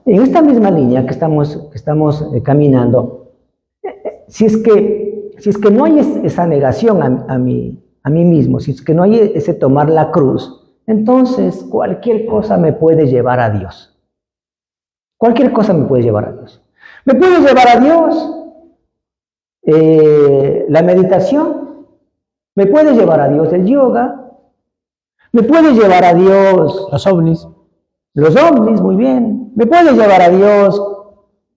En esta misma línea que estamos caminando, si es que no hay esa negación a mí mismo, si es que no hay ese tomar la cruz, entonces cualquier cosa me puede llevar a Dios. Cualquier cosa me puede llevar a Dios. Me puede llevar a Dios la meditación, me puede llevar a Dios el yoga, me puede llevar a Dios Los ovnis. los ovnis, muy bien, me puede llevar a Dios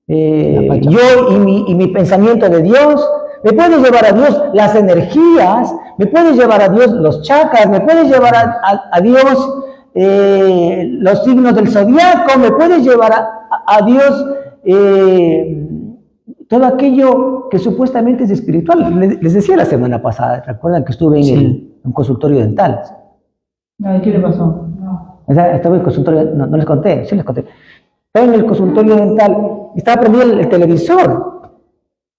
yo y mi pensamiento de Dios, me puede llevar a Dios las energías, me puede llevar a Dios los chakras, me puede llevar a Dios los signos del zodiaco, me puede llevar a Dios todo aquello que supuestamente es espiritual. Les decía la semana pasada, recuerdan que estuve en un consultorio dental. No, ¿qué le pasó? No. O sea, estaba en el consultorio, no les conté, sí les conté. Estaba en el consultorio dental, estaba prendido el televisor.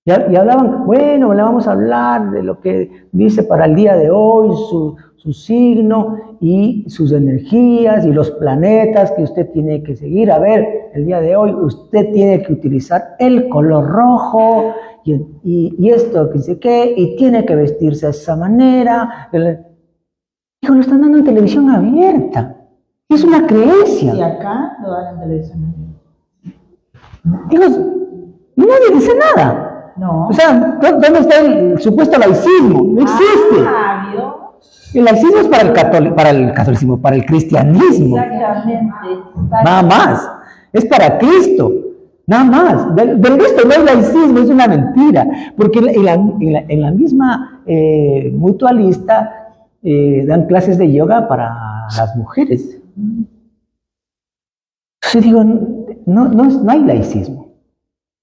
Y hablaban, bueno, le vamos a hablar de lo que dice para el día de hoy, su signo y sus energías y los planetas que usted tiene que seguir. A ver, el día de hoy usted tiene que utilizar el color rojo y esto, que dice qué, y tiene que vestirse de esa manera. Digo, lo están dando en televisión abierta. Es una creencia. Y acá lo dan en televisión. Digo, y nadie dice nada. No. O sea, ¿dónde está el supuesto laicismo? No existe. Ah, ¿vio? El laicismo es para el catolicismo, para el cristianismo. Exactamente. Nada más. Es para Cristo. Nada más. Del resto no hay laicismo, es una mentira. Porque en la misma mutualista dan clases de yoga para las mujeres. Entonces digo, no hay laicismo.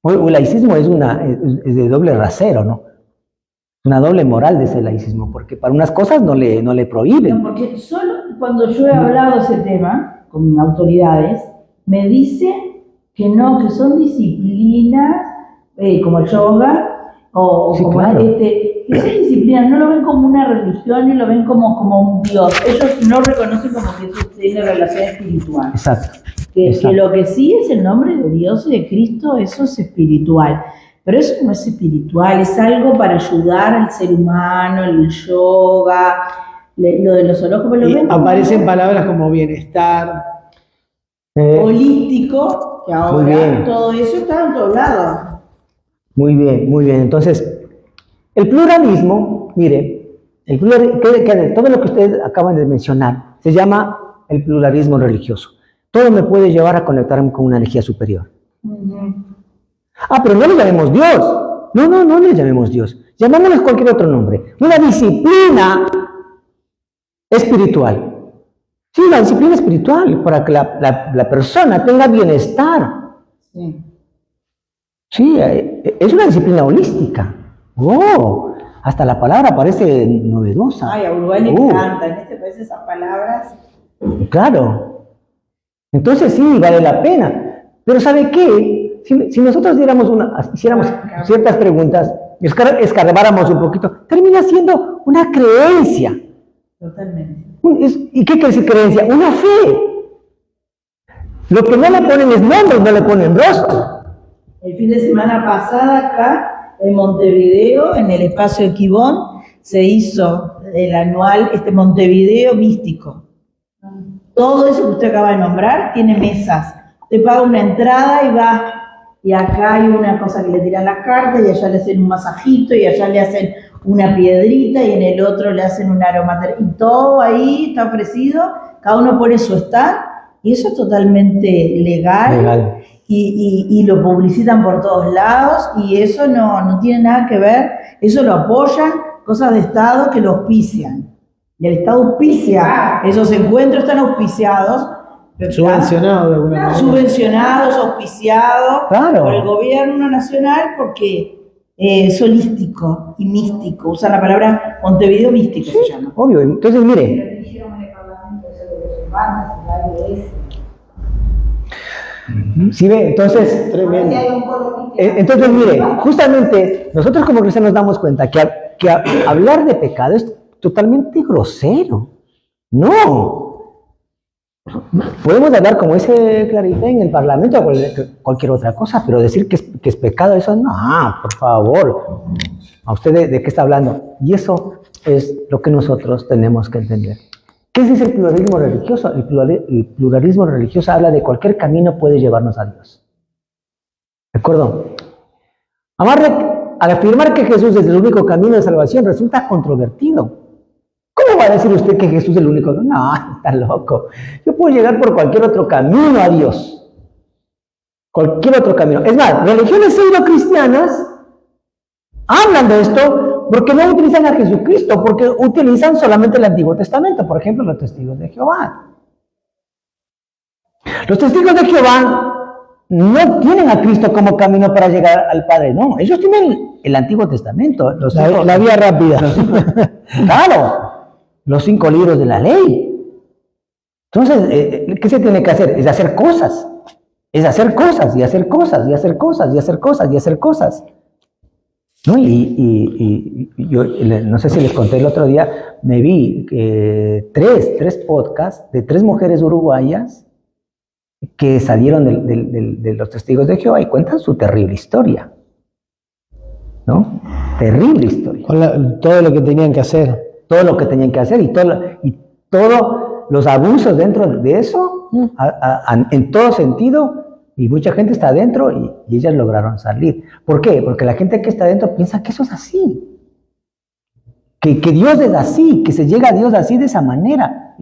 O el laicismo es de doble rasero, ¿no? Una doble moral de ese laicismo, porque para unas cosas no le prohíben. No, porque solo cuando yo he hablado de ese tema con autoridades, me dicen que no, que son disciplinas como el yoga o Sí, como claro. que son disciplinas, no lo ven como una religión y lo ven como un Dios. Ellos no reconocen como que eso tiene relación espiritual. Exacto. Que Exacto. lo que sí es el nombre de Dios y de Cristo, eso es espiritual. Pero eso no es espiritual, es algo para ayudar al ser humano, el yoga, lo de los horóscopos. Lo Y ven como aparecen algo palabras como bienestar. holístico, que Muy ahora bien. todo eso está en todos lados. Muy bien, muy bien. Entonces, el pluralismo, mire, todo lo que ustedes acaban de mencionar se llama el pluralismo religioso. Todo me puede llevar a conectarme con una energía superior. Ah, pero no le llamemos Dios. No le llamemos Dios. Llamémosle cualquier otro nombre. Una disciplina espiritual. Sí, la disciplina espiritual, para que la persona tenga bienestar. Sí. Sí, es una disciplina holística. ¡Oh! Hasta la palabra parece novedosa. Ay, a Uruguay le encanta, en este país esas palabras. Claro. Entonces sí, vale la pena. Pero ¿sabe qué? Si nosotros hiciéramos ciertas preguntas, escarbáramos un poquito, termina siendo una creencia. Totalmente. ¿Y qué quiere decir creencia? Una fe. Lo que no le ponen es nombre, no le ponen rostro. El fin de semana pasada acá, en Montevideo, en el espacio de Quibón, se hizo el anual Montevideo místico. Todo eso que usted acaba de nombrar tiene mesas. Usted paga una entrada y va, y acá hay una cosa que le tiran las cartas, y allá le hacen un masajito, y allá le hacen una piedrita, y en el otro le hacen un aromaterapia, y todo ahí está ofrecido, cada uno pone su stand, y eso es totalmente legal. Y lo publicitan por todos lados, y eso no tiene nada que ver, eso lo apoyan cosas de Estado que lo auspician. Y el Estado auspicia, esos encuentros están auspiciados, Subvencionado de alguna manera. subvencionados, auspiciados Claro. por el gobierno nacional, porque es holístico y místico, usan la palabra Montevideo místico se llama. Obvio. Entonces, mire. ¿Sí ve? Entonces, Tremendo. entonces, mire, justamente nosotros como cristianos nos damos cuenta que hablar de pecado es totalmente grosero. No. Podemos hablar como dice Clarita en el Parlamento o cualquier otra cosa, pero decir que es pecado, eso no, por favor. ¿A usted de qué está hablando? Y eso es lo que nosotros tenemos que entender. ¿Qué es el pluralismo religioso? El pluralismo religioso habla de cualquier camino puede llevarnos a Dios. ¿De acuerdo? Al afirmar que Jesús es el único camino de salvación resulta controvertido. ¿Cómo va a decir usted que Jesús es el único? No, está loco. Yo puedo llegar por cualquier otro camino a Dios. Cualquier otro camino. Es más, religiones pseudo-cristianas hablan de esto porque no utilizan a Jesucristo, porque utilizan solamente el Antiguo Testamento. Por ejemplo, los testigos de Jehová. Los testigos de Jehová no tienen a Cristo como camino para llegar al Padre, no. Ellos tienen el Antiguo Testamento. La vía rápida. Claro. Los 5 libros de la ley. Entonces, ¿qué se tiene que hacer? Es hacer cosas. Es hacer cosas, y hacer cosas, y hacer cosas, y hacer cosas, y hacer cosas. ¿No? Y yo no sé si les conté el otro día, me vi tres podcasts de 3 mujeres uruguayas que salieron de los testigos de Jehová y cuentan su terrible historia. ¿No? Terrible historia. Todo lo que tenían que hacer. Todo lo que tenían que hacer y todos los abusos dentro de eso, en todo sentido, y mucha gente está adentro y ellas lograron salir. ¿Por qué? Porque la gente que está adentro piensa que eso es así, que Dios es así, que se llega a Dios así de esa manera,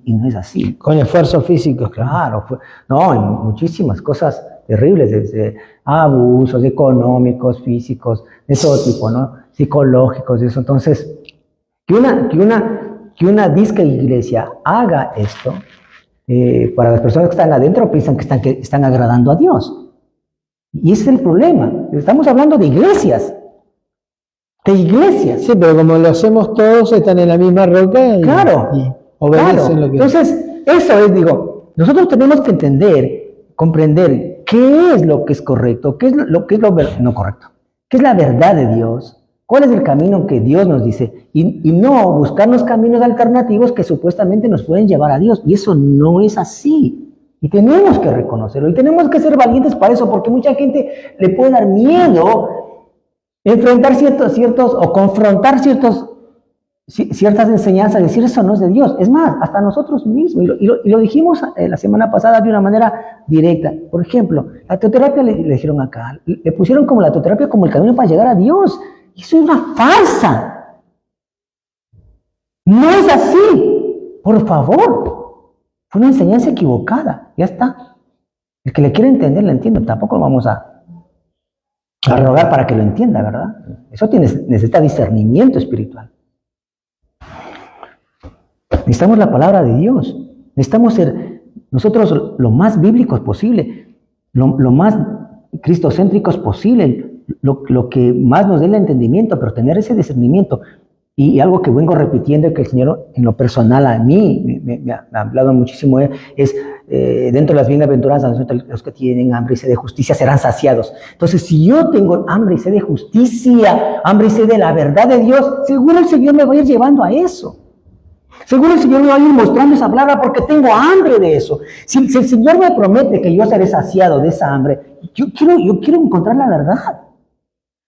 y no es así. Con esfuerzos físicos. Claro, no, hay muchísimas cosas terribles, desde abusos económicos, físicos, de todo tipo, ¿no? Psicológicos, y eso. Entonces, que una disque iglesia haga esto, para las personas que están adentro piensan que están agradando a Dios. Y ese es el problema. Estamos hablando de iglesias. De iglesias. Sí, pero como lo hacemos todos, están en la misma roca y, claro, y obedecen claro. lo que... Entonces, eso es, nosotros tenemos que entender, comprender qué es lo que es correcto, qué es lo no correcto, qué es la verdad de Dios. ¿Cuál es el camino que Dios nos dice? Y no buscarnos caminos alternativos que supuestamente nos pueden llevar a Dios. Y eso no es así. Y tenemos que reconocerlo. Y tenemos que ser valientes para eso, porque mucha gente le puede dar miedo enfrentar ciertos o confrontar ciertas enseñanzas, decir eso no es de Dios. Es más, hasta nosotros mismos. Y lo dijimos la semana pasada de una manera directa. Por ejemplo, la teoterapia le dijeron acá, le pusieron como la teoterapia como el camino para llegar a Dios. Y eso es una farsa. No es así. Por favor. Fue una enseñanza equivocada. Ya está. El que le quiere entender, le entiendo. Tampoco vamos a rogar para que lo entienda, ¿verdad? Eso necesita discernimiento espiritual. Necesitamos la palabra de Dios. Necesitamos ser nosotros lo más bíblicos posible, lo más cristocéntricos posible, lo que más nos dé el entendimiento, pero tener ese discernimiento. Y algo que vengo repitiendo, que el Señor en lo personal a mí me ha hablado muchísimo, es dentro de las bienaventuranzas, los que tienen hambre y sed de justicia serán saciados. Entonces, si yo tengo hambre y sed de justicia, hambre y sed de la verdad de Dios, seguro el Señor me va a ir llevando a eso. Seguro el Señor me va a ir mostrando esa palabra porque tengo hambre de eso. Si el Señor me promete que yo seré saciado de esa hambre, yo quiero encontrar la verdad.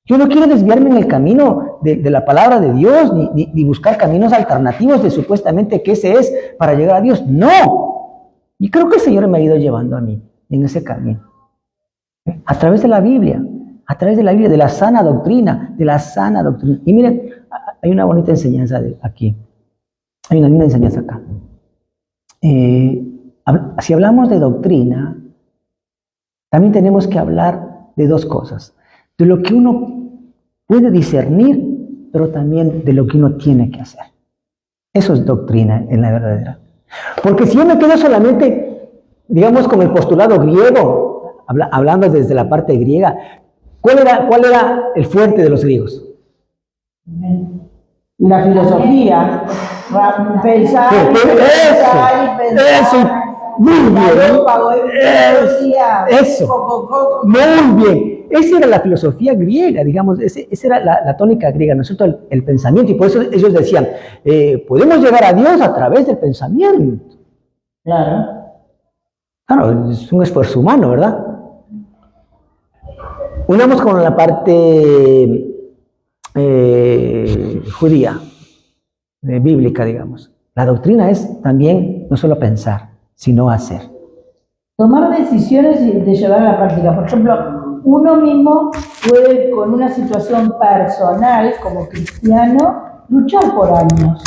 Yo no quiero desviarme en el camino de la palabra de Dios, ni buscar caminos alternativos de supuestamente que ese es para llegar a Dios. No. Y creo que el Señor me ha ido llevando a mí en ese camino. A través de la Biblia, de la sana doctrina, Y miren, hay una bonita enseñanza aquí. Hay una linda enseñanza acá. Si hablamos de doctrina, también tenemos que hablar de 2 cosas. De lo que uno puede discernir, pero también de lo que uno tiene que hacer. Eso es doctrina en la verdadera. Porque si yo me quedo solamente, digamos, con el postulado griego, hablando desde la parte griega, ¿cuál era el fuerte de los griegos? La filosofía. Pensar, Muy bien. Eso. Muy bien. esa era la filosofía griega, digamos, esa era la tónica griega, ¿no es cierto? El pensamiento, y por eso ellos decían, podemos llegar a Dios a través del pensamiento. Claro. Claro, es un esfuerzo humano, ¿verdad? Unamos con la parte judía, bíblica, digamos. La doctrina es también no solo pensar, sino hacer. Tomar decisiones y de llevar a la práctica. Por ejemplo, uno mismo puede, con una situación personal como cristiano, luchar por años.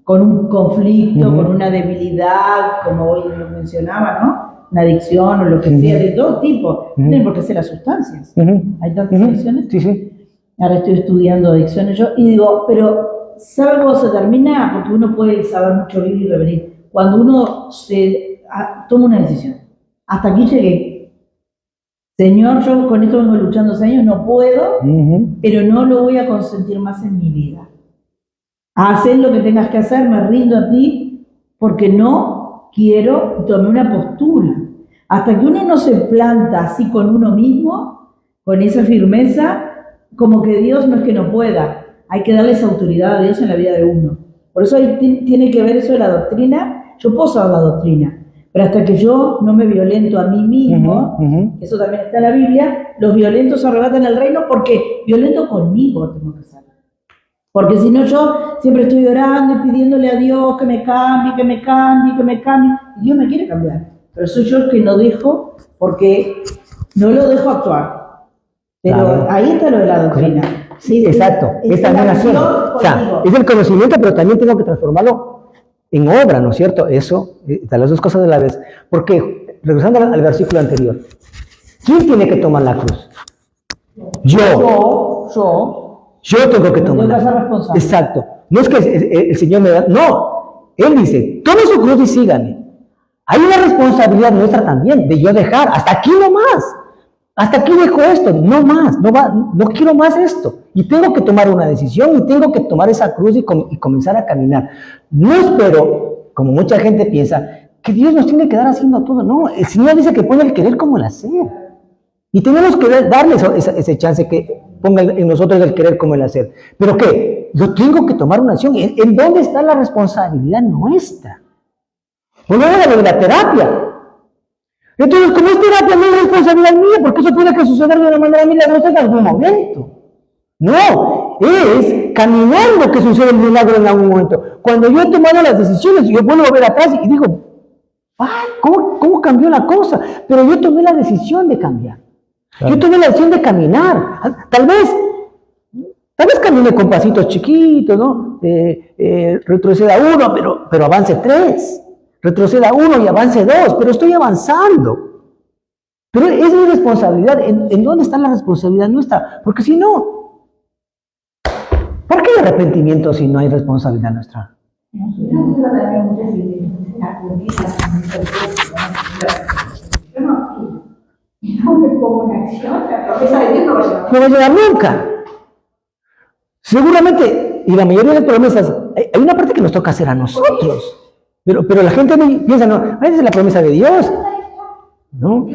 Con un conflicto, con una debilidad, como hoy lo mencionaba, ¿no? Una adicción o lo que sea, de todo tipo. No tiene por qué ser las sustancias. Hay tantas adicciones. Sí, sí. Ahora estoy estudiando adicciones yo y digo, pero ¿sabe se termina? Porque uno puede saber mucho vivir y revenir. Cuando uno toma una decisión. Hasta aquí llegué. Señor, yo con esto vengo luchando 2 años, no puedo, pero no lo voy a consentir más en mi vida. Haz lo que tengas que hacer, me rindo a ti, porque no quiero, tomé una postura. Hasta que uno no se planta así con uno mismo, con esa firmeza, como que Dios no es que no pueda, hay que darle esa autoridad a Dios en la vida de uno. Por eso ahí tiene que ver eso de la doctrina. Yo puedo saber la doctrina, pero hasta que yo no me violento a mí mismo, eso también está en la Biblia, los violentos arrebatan el reino porque violento conmigo tengo que ser. Porque si no yo siempre estoy orando y pidiéndole a Dios que me cambie, que me cambie, que me cambie. Y Dios me quiere cambiar, pero soy yo el que no dejo, porque no lo dejo actuar. Pero claro, ahí está lo de la doctrina. Sí, exacto. Es también así. O sea, es el conocimiento, pero también tengo que transformarlo en obra, ¿no es cierto? Eso, las dos cosas de la vez. Porque, regresando al versículo anterior, ¿quién tiene que tomar la cruz? Yo tengo que tomar la cruz. Exacto. No es que el Señor me da, no. Él dice, tome su cruz y sígame. Hay una responsabilidad nuestra también, de yo dejar, hasta aquí no más. Hasta aquí dejo esto, no más, no quiero más esto. Y tengo que tomar una decisión y tengo que tomar esa cruz y comenzar a caminar. No espero, como mucha gente piensa, que Dios nos tiene que dar haciendo todo. No, el Señor dice que pone el querer como el hacer. Y tenemos que darle ese chance que ponga en nosotros el querer como el hacer. ¿Pero qué? Yo tengo que tomar una acción. ¿En dónde está la responsabilidad nuestra? Volvemos a lo de la terapia. Entonces, como es terapia, no es responsabilidad mía, porque eso tiene que suceder de una manera milagrosa en algún momento. No, es caminando que sucede el milagro en algún momento. Cuando yo he tomado las decisiones, yo vuelvo a ver atrás y digo, ¿cómo cambió la cosa? Pero yo tomé la decisión de cambiar. Claro. Yo tomé la decisión de caminar. Tal vez camine con pasitos chiquitos, ¿no? Retroceda 1, pero avance 3. Retroceda 1 y avance 2, pero estoy avanzando. Pero es mi responsabilidad. ¿En dónde está la responsabilidad nuestra? Porque si no, ¿por qué el arrepentimiento si no hay responsabilidad nuestra? No me pongo en acción, la promesa de Dios no va a llegar. No va a llegar nunca. Seguramente, y la mayoría de promesas, hay una parte que nos toca hacer a nosotros. Pero la gente piensa, no, esa es la promesa de Dios. ¿No?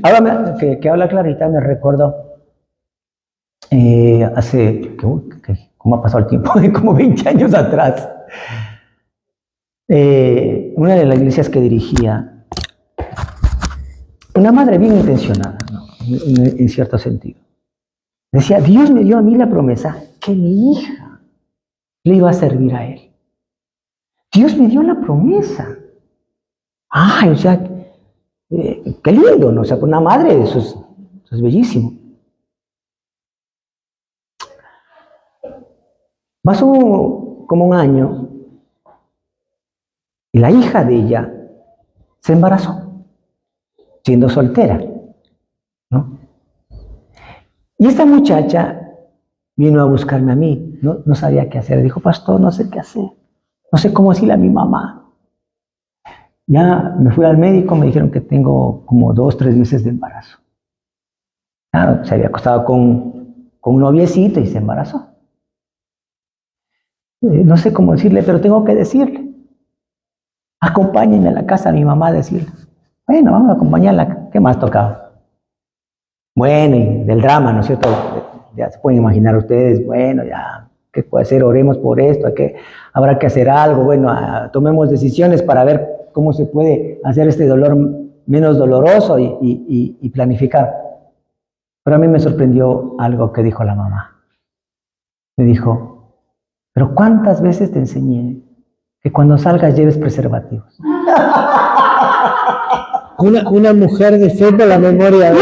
Ahora que habla Clarita, me recuerdo hace, ¿cómo ha pasado el tiempo? Como 20 años atrás. Una de las iglesias que dirigía, una madre bien intencionada, ¿no? en cierto sentido. Decía, Dios me dio a mí la promesa que mi hija le iba a servir a Él. Dios me dio la promesa. Ay, o sea, qué lindo, ¿no? O sea, con una madre eso es bellísimo. Pasó como un año y la hija de ella se embarazó, siendo soltera, ¿no? Y esta muchacha vino a buscarme a mí, no sabía qué hacer. Dijo, pastor, no sé qué hacer. No sé cómo decirle a mi mamá. Ya me fui al médico, me dijeron que tengo como 2, 3 meses de embarazo. Claro, se había acostado con un noviecito y se embarazó. No sé cómo decirle, pero tengo que decirle. Acompáñenme a la casa de mi mamá a decirle. Bueno, vamos a acompañarla. ¿Qué más tocaba? Bueno, y del drama, ¿no es cierto? Ya se pueden imaginar ustedes, bueno, ya, ¿qué puede hacer? Oremos por esto, habrá que hacer algo, bueno, tomemos decisiones para ver cómo se puede hacer este dolor menos doloroso y planificar. Pero a mí me sorprendió algo que dijo la mamá. Me dijo, pero ¿cuántas veces te enseñé que cuando salgas lleves preservativos? Una mujer de fe por la memoria.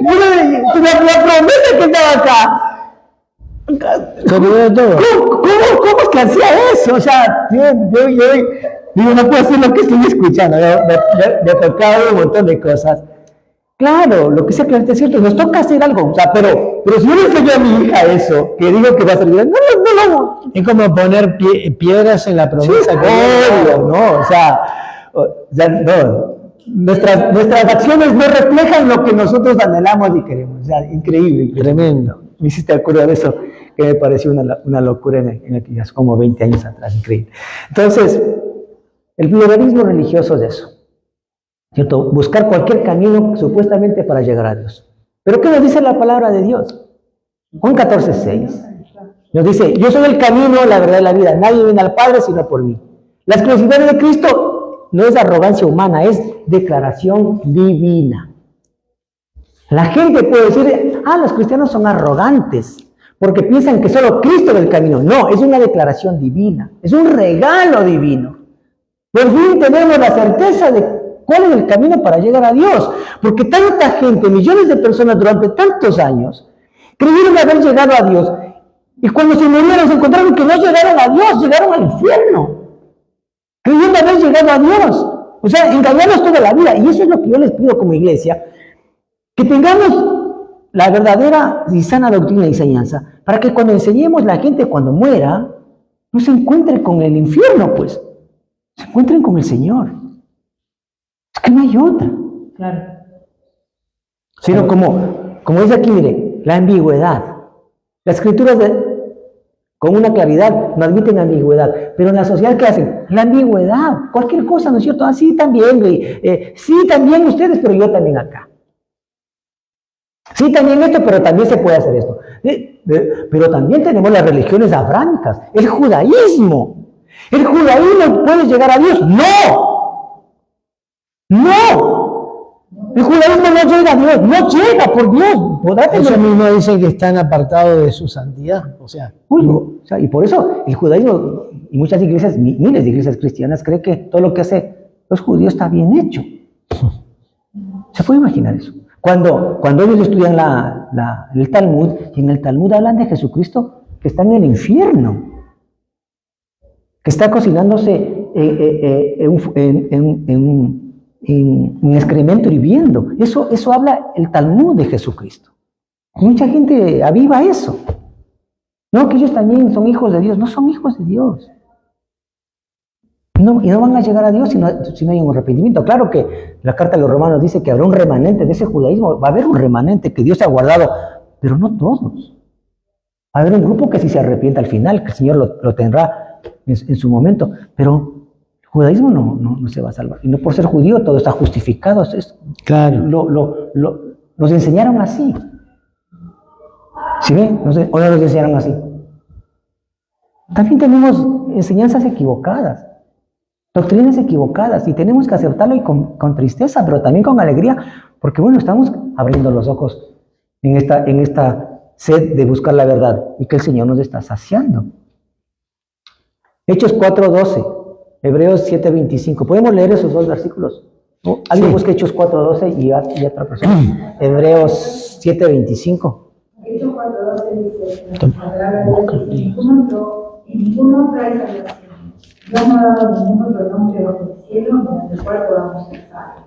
La promesa que estaba acá. Sobre todo. ¿Cómo es que hacía eso? O sea, yo digo, no puedo hacer lo que estoy escuchando. Me ha tocado un montón de cosas. Claro, lo que sea claramente es cierto, nos toca hacer algo. O sea, pero si yo le enseño a mi hija eso, que digo que va a servir, no. Es como poner piedras en la promesa. Sí, obvio, ¿no? O sea, no. Nuestras acciones no reflejan lo que nosotros anhelamos y queremos. O sea, increíble. Tremendo. Me hiciste acordar de eso, que me pareció una locura en aquellas como 20 años atrás, increíble. Entonces, el pluralismo religioso es eso, ¿cierto? Buscar cualquier camino supuestamente para llegar a Dios. ¿Pero qué nos dice la palabra de Dios? Juan 14:6 nos dice, yo soy el camino, la verdad y la vida, nadie viene al Padre sino por mí. La exclusividad de Cristo no es arrogancia humana, es declaración divina. La gente puede decir, los cristianos son arrogantes, porque piensan que solo Cristo es el camino. No, es una declaración divina, es un regalo divino. Por fin tenemos la certeza de cuál es el camino para llegar a Dios, porque tanta gente, millones de personas durante tantos años, creyeron haber llegado a Dios, y cuando se murieron se encontraron que no llegaron a Dios, llegaron al infierno. Creyendo haber llegado a Dios. O sea, engañarnos toda la vida. Y eso es lo que yo les pido como iglesia, que tengamos la verdadera y sana doctrina y enseñanza, para que cuando enseñemos la gente cuando muera, no se encuentre con el infierno, pues. Se encuentren con el Señor. Es que no hay otra. Claro. Sino como dice aquí, mire, la ambigüedad. Las escrituras con una claridad no admiten ambigüedad, pero en la sociedad, ¿qué hacen? La ambigüedad, cualquier cosa, ¿no es cierto? Sí, también, sí, también ustedes, pero yo también acá. Sí, también esto, pero también se puede hacer esto. Pero también tenemos las religiones abrámicas, el judaísmo. ¿El judaísmo puede llegar a Dios? ¡No! ¡No! El judaísmo no llega a Dios, no llega, por Dios. Eso mismo dicen que están apartados de su santidad. O sea, y por eso el judaísmo y muchas iglesias, miles de iglesias cristianas, creen que todo lo que hacen los judíos está bien hecho. ¿Se puede imaginar eso? Cuando ellos estudian el Talmud, y en el Talmud hablan de Jesucristo que está en el infierno, que está cocinándose en excremento hirviendo. Eso habla el Talmud de Jesucristo. Mucha gente aviva eso. No, que ellos también son hijos de Dios. No son hijos de Dios. Y no van a llegar a Dios si no hay un arrepentimiento. Claro que la carta de los Romanos dice que habrá un remanente de ese judaísmo. Va a haber un remanente que Dios ha guardado, pero no todos. Va a haber un grupo que sí se arrepienta al final, que el Señor lo tendrá en su momento. Pero el judaísmo no se va a salvar. Y no por ser judío todo está justificado. claro. Nos enseñaron así. ¿Sí ven? ¿O no nos enseñaron así? También tenemos enseñanzas equivocadas, doctrinas equivocadas, y tenemos que aceptarlo y con tristeza, pero también con alegría, porque bueno, estamos abriendo los ojos en esta sed de buscar la verdad y que el Señor nos está saciando. Hechos 4:12, Hebreos 7:25. ¿Podemos leer esos dos versículos? Alguien busca Hechos 4:12 y otra persona. Hebreos 7:25. Hechos 4:12 dice, en ningún otro hay salvación. Dios no ha dado ningún otro nombre bajo el cielo mediante el cual podamos ser salvos.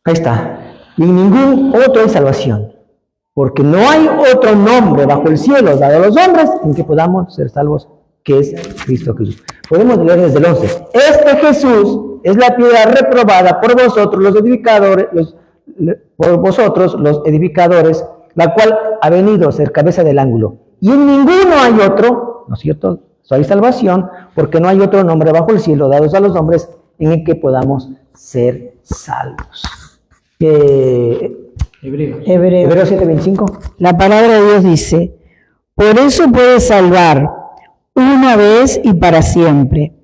Ahí está. Y en ningún otro hay salvación, porque no hay otro nombre bajo el cielo dado a los hombres en que podamos ser salvos, que es Cristo Jesús. Podemos leer desde el 11. Este Jesús es la piedra reprobada por vosotros los edificadores, la cual ha venido a ser cabeza del ángulo. Y en ninguno hay otro, ¿no es cierto? Hay salvación, porque no hay otro nombre bajo el cielo dados a los hombres en el que podamos ser salvos. Hebreos. Hebreos 7:25. La palabra de Dios dice, por eso puede salvar una vez y para siempre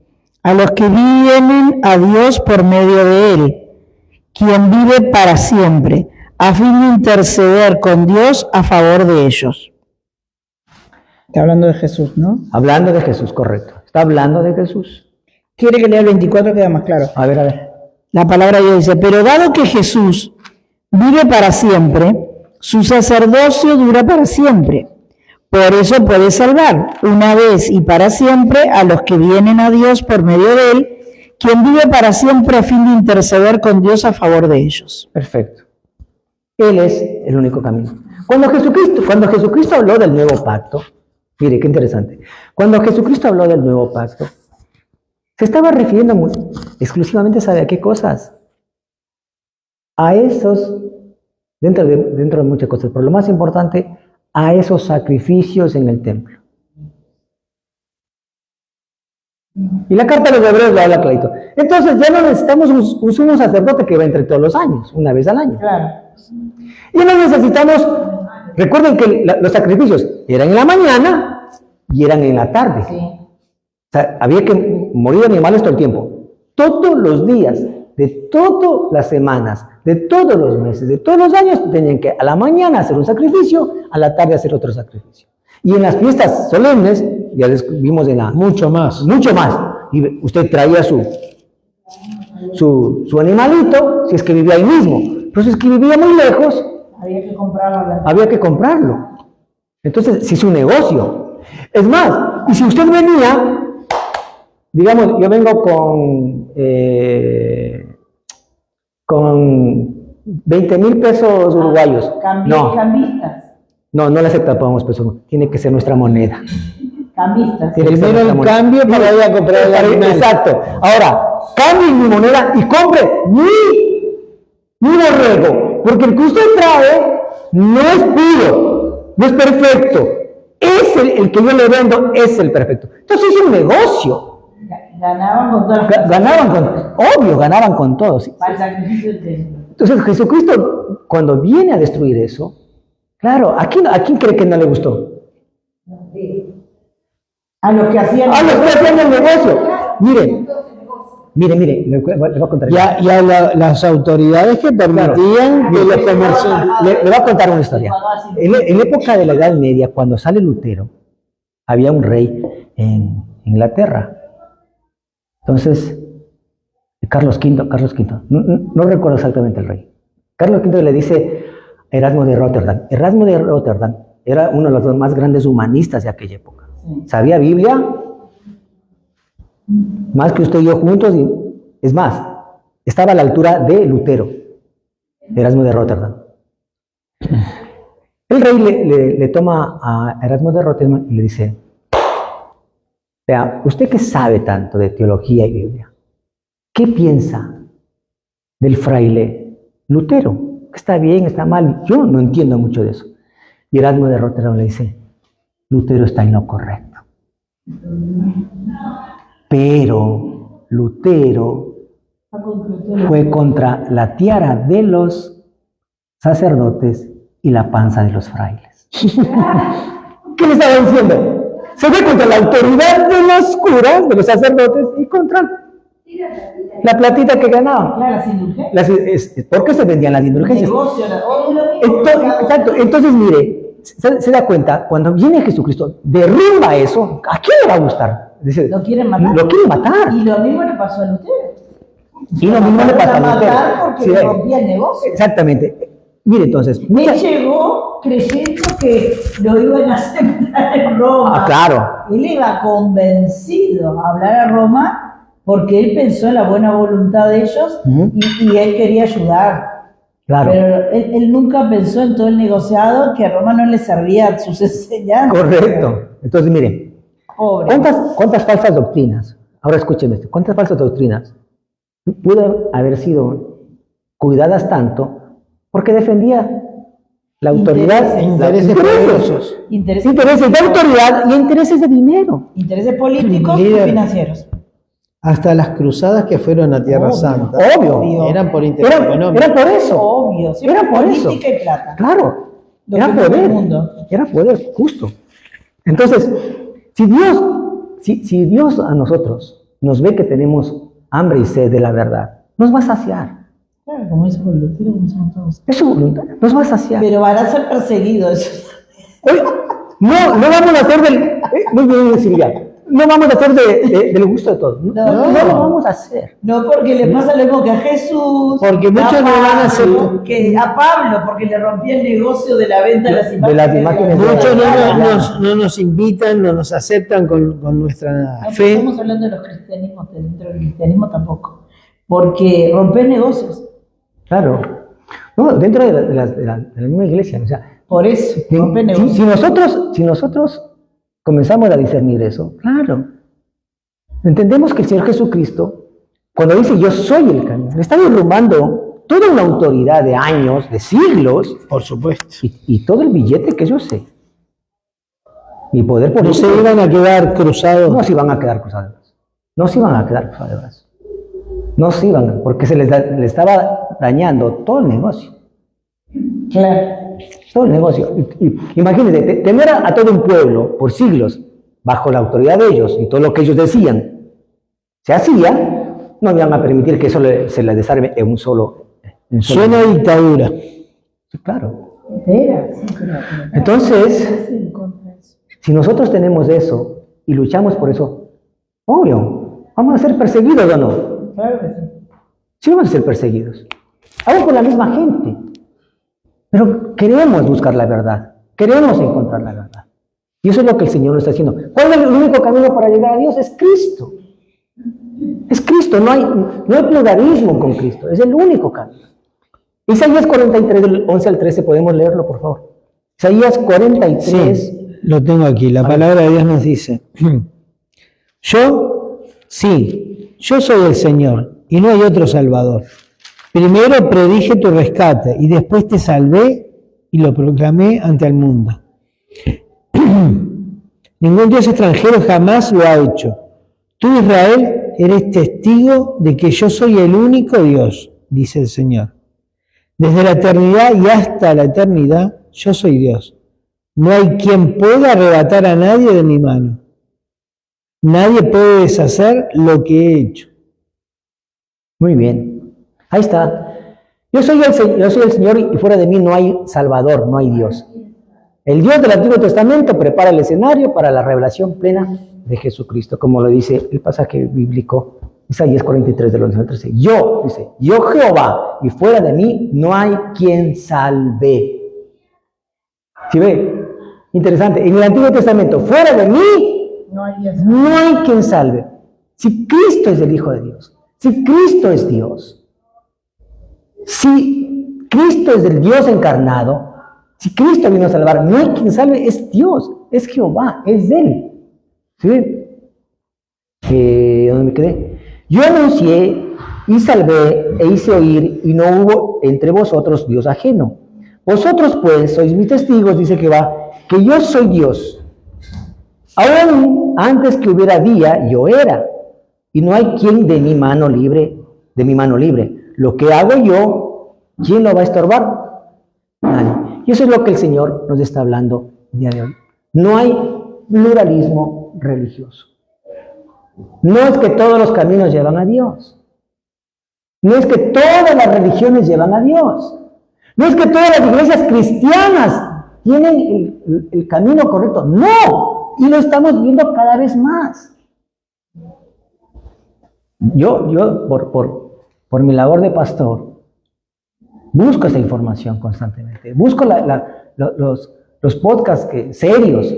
a los que vienen a Dios por medio de Él, quien vive para siempre, a fin de interceder con Dios a favor de ellos. Está hablando de Jesús, ¿no? Hablando de Jesús, correcto. Está hablando de Jesús. Quiere que lea el 24, queda más claro. A ver. La palabra de Dios dice, pero dado que Jesús vive para siempre, su sacerdocio dura para siempre. Por eso puede salvar una vez y para siempre a los que vienen a Dios por medio de Él, quien vive para siempre a fin de interceder con Dios a favor de ellos. Perfecto. Él es el único camino. Cuando Jesucristo habló del nuevo pacto, mire qué interesante. Cuando Jesucristo habló del nuevo pacto, se estaba refiriendo exclusivamente, ¿sabe a qué cosas? A esos, dentro de muchas cosas, pero lo más importante, a esos sacrificios en el templo. Y la carta de los Hebreos lo habla clarito. Entonces ya no necesitamos un sumo sacerdote que va entre todos los años, una vez al año. Claro. Y no necesitamos, recuerden que los sacrificios eran en la mañana y eran en la tarde. Sí. O sea, había que morir animales todo el tiempo. Todos los días, de todas las semanas, de todos los meses, de todos los años, tenían que a la mañana hacer un sacrificio, a la tarde hacer otro sacrificio. Y en las fiestas solemnes, ya les vimos en la... Mucho más. Mucho más. Y usted traía su animalito, si es que vivía ahí mismo. Pero si es que vivía muy lejos, Había que comprarlo. había que comprarlo. Entonces, se hizo un negocio. Es más, y si usted venía, digamos, yo vengo con 20,000 pesos uruguayos. Cambistas. No le aceptamos pesos, tiene que ser nuestra moneda. Cambistas. Tiene que ser Primero nuestra el moneda. cambio para ir a comprar el animal. Exacto. Ahora, cambie mi moneda y compre mi borrego, porque el que usted trae no es puro, no es perfecto. Es el que yo le vendo, es el perfecto. Entonces es un negocio. Ganaban con todas las Ganaban con todo. Sí. para el sacrificio del templo. Entonces Jesucristo, cuando viene a destruir eso, claro, ¿a quién cree que no le gustó? A los que hacían. A los que hacían el negocio. Mire, le voy a contar. Y a las autoridades que permitían que los comerciantes... Le voy a contar una historia. En época de la Edad Media, cuando sale Lutero, había un rey en Inglaterra. Entonces, Carlos V, no recuerdo exactamente el rey. Carlos V le dice a Erasmo de Rotterdam. Erasmo de Rotterdam era uno de los más grandes humanistas de aquella época. Sabía Biblia más que usted y yo juntos, y es más, estaba a la altura de Lutero, Erasmo de Rotterdam. El rey le toma a Erasmo de Rotterdam y le dice: vea, usted que sabe tanto de teología y Biblia, ¿qué piensa del fraile Lutero? ¿Está bien, está mal? Yo no entiendo mucho de eso. Y Erasmo de Rotterdam le dice: Lutero está en lo correcto. Pero Lutero fue contra la tiara de los sacerdotes y la panza de los frailes. ¿Qué le estaba diciendo? Se fue contra la autoridad de los curas, de los sacerdotes, y contra la platita que ganaban. Claro, las indulgencias. ¿Por qué se vendían las indulgencias? Negocio, Exacto. Entonces, mire, se da cuenta, cuando viene Jesucristo, derrumba eso. ¿A quién le va a gustar? Dice, Lo quieren matar. Lo quieren matar. Y lo mismo le pasó a Lutero. Y lo mismo le pasó a Lutero. Porque Sí, le rompía el negocio. Exactamente. Mire, entonces. Él llegó creyendo que lo iban a aceptar en Roma. Claro. Él iba convencido a hablar a Roma porque él pensó en la buena voluntad de ellos y él quería ayudar. Claro. Pero él nunca pensó en todo el negociado, que a Roma no le servían sus enseñanzas. Correcto. Entonces, miren, Pobre. ¿cuántas falsas doctrinas? Ahora escúcheme esto. ¿Cuántas falsas doctrinas pudo haber sido cuidadas tanto porque defendía la autoridad? Intereses poderosos. Intereses Intereses de autoridad y intereses de dinero. políticos y Líder. financieros. Hasta las cruzadas que fueron a Tierra Santa. Obvio. Eran por interés económico. Era por eso. Obvio, siempre Era por eso. política y plata. Claro. Lo Era que mueve el poder. mundo. Era poder, justo. Entonces, si Dios a nosotros nos ve que tenemos hambre y sed de la verdad, nos va a saciar. Claro, como dice Lutero, como somos todos. Es su voluntad, nos va a saciar. Pero van a ser perseguidos. Oye, no vamos a hacer del... muy bien, Silvia. No vamos a hacer del gusto de todos. No lo vamos a hacer. No porque le pasa lo mismo que a Jesús, Porque muchos a no van a Pablo, aceptar. que a Pablo, porque le rompía el negocio de la venta de las De imágenes. las imágenes. Muchos no nos invitan, no nos aceptan con nuestra No, fe. estamos hablando de los cristianismos, de dentro del cristianismo tampoco. Porque romper negocios. Claro. No, dentro de la misma iglesia. O sea, Por eso, romper negocios. si nosotros comenzamos a discernir eso, claro. Entendemos que el Señor Jesucristo, cuando dice yo soy el camino, le está derrumbando toda una autoridad de años, de siglos, Por supuesto. y todo el billete que yo sé. Y poder No político. se iban a quedar cruzados. No se iban a quedar cruzados de brazos. No se iban a quedar cruzados de brazos. No se iban, porque se les estaba dañando todo el negocio. Claro. Todo el negocio. Imagínense, tener a todo un pueblo por siglos bajo la autoridad de ellos y todo lo que ellos decían se hacía, no iban a permitir que eso se les desarme en un solo. Suena a dictadura. Sí, claro. Era, sí, pero- Entonces, Sí, contra eso. si nosotros tenemos eso y luchamos por eso, obvio, vamos a ser perseguidos o no. Claro que sí. Sí vamos a ser perseguidos. Aún por la misma gente. Pero queremos buscar la verdad. Queremos encontrar la verdad. Y eso es lo que el Señor nos está haciendo. ¿Cuál es el único camino para llegar a Dios? Es Cristo. Es Cristo. No hay pluralismo con Cristo. Es el único camino. Isaías 43, del 11 al 13, podemos leerlo, por favor. Isaías 43. Sí, lo tengo aquí. La palabra de Dios nos dice: yo soy el Señor y no hay otro Salvador. Primero predije tu rescate y después te salvé y lo proclamé ante el mundo. Ningún Dios extranjero jamás lo ha hecho. Tú, Israel, eres testigo de que yo soy el único Dios, dice el Señor. Desde la eternidad y hasta la eternidad, yo soy Dios. No hay quien pueda arrebatar a nadie de mi mano. Nadie puede deshacer lo que he hecho. Muy bien. Ahí está. Yo soy el Señor y fuera de mí no hay Salvador, no hay Dios. El Dios del Antiguo Testamento prepara el escenario para la revelación plena de Jesucristo, como lo dice el pasaje bíblico, Isaías 43, del 11 al 13. Yo Jehová, y fuera de mí no hay quien salve. ¿Sí ve? Interesante. En el Antiguo Testamento, fuera de mí, No hay Dios. no hay quien salve. Si Cristo es el Hijo de Dios, si Cristo es Dios, si Cristo es el Dios encarnado, si Cristo vino a salvar, no hay quien salve, es Dios, es Jehová, es Él. ¿Sí? ¿Dónde me quedé? Yo anuncié y salvé e hice oír, y no hubo entre vosotros Dios ajeno. Vosotros pues sois mis testigos, dice Jehová, que yo soy Dios. Aún antes que hubiera día, yo era, y no hay quien de mi mano libre. Lo que hago yo, ¿quién lo va a estorbar? Nadie. Y eso es lo que el Señor nos está hablando el día de hoy. No hay pluralismo religioso. No es que todos los caminos llevan a Dios. No es que todas las religiones llevan a Dios. No es que todas las iglesias cristianas tienen el camino correcto. No. Y lo estamos viendo cada vez más. Yo por mi labor de pastor, busco esa información constantemente. Busco los podcasts serios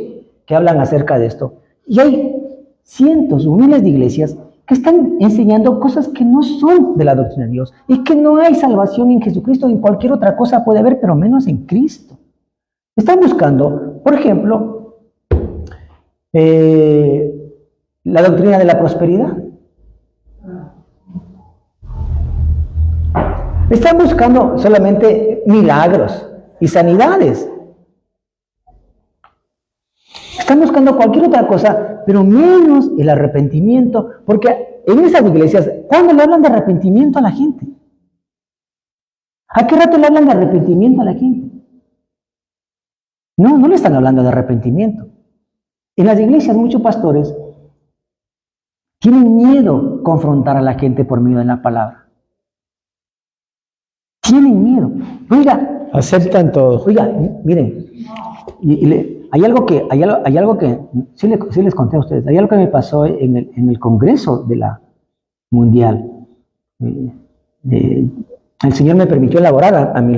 que hablan acerca de esto. Y hay cientos o miles de iglesias que están enseñando cosas que no son de la doctrina de Dios y que no hay salvación en Jesucristo. En cualquier otra cosa puede haber, pero menos en Cristo. Están buscando, por ejemplo, la doctrina de la prosperidad. Están buscando solamente milagros y sanidades. Están buscando cualquier otra cosa, pero menos el arrepentimiento, porque en esas iglesias, ¿cuándo le hablan de arrepentimiento a la gente? ¿A qué rato le hablan de arrepentimiento a la gente? No le están hablando de arrepentimiento. En las iglesias muchos pastores tienen miedo confrontar a la gente por medio de la palabra. Tienen miedo. Oiga, Aceptan todo. oiga, miren, hay algo que sí les conté a ustedes, hay algo que me pasó en el Congreso de la Mundial. El Señor me permitió elaborar a mí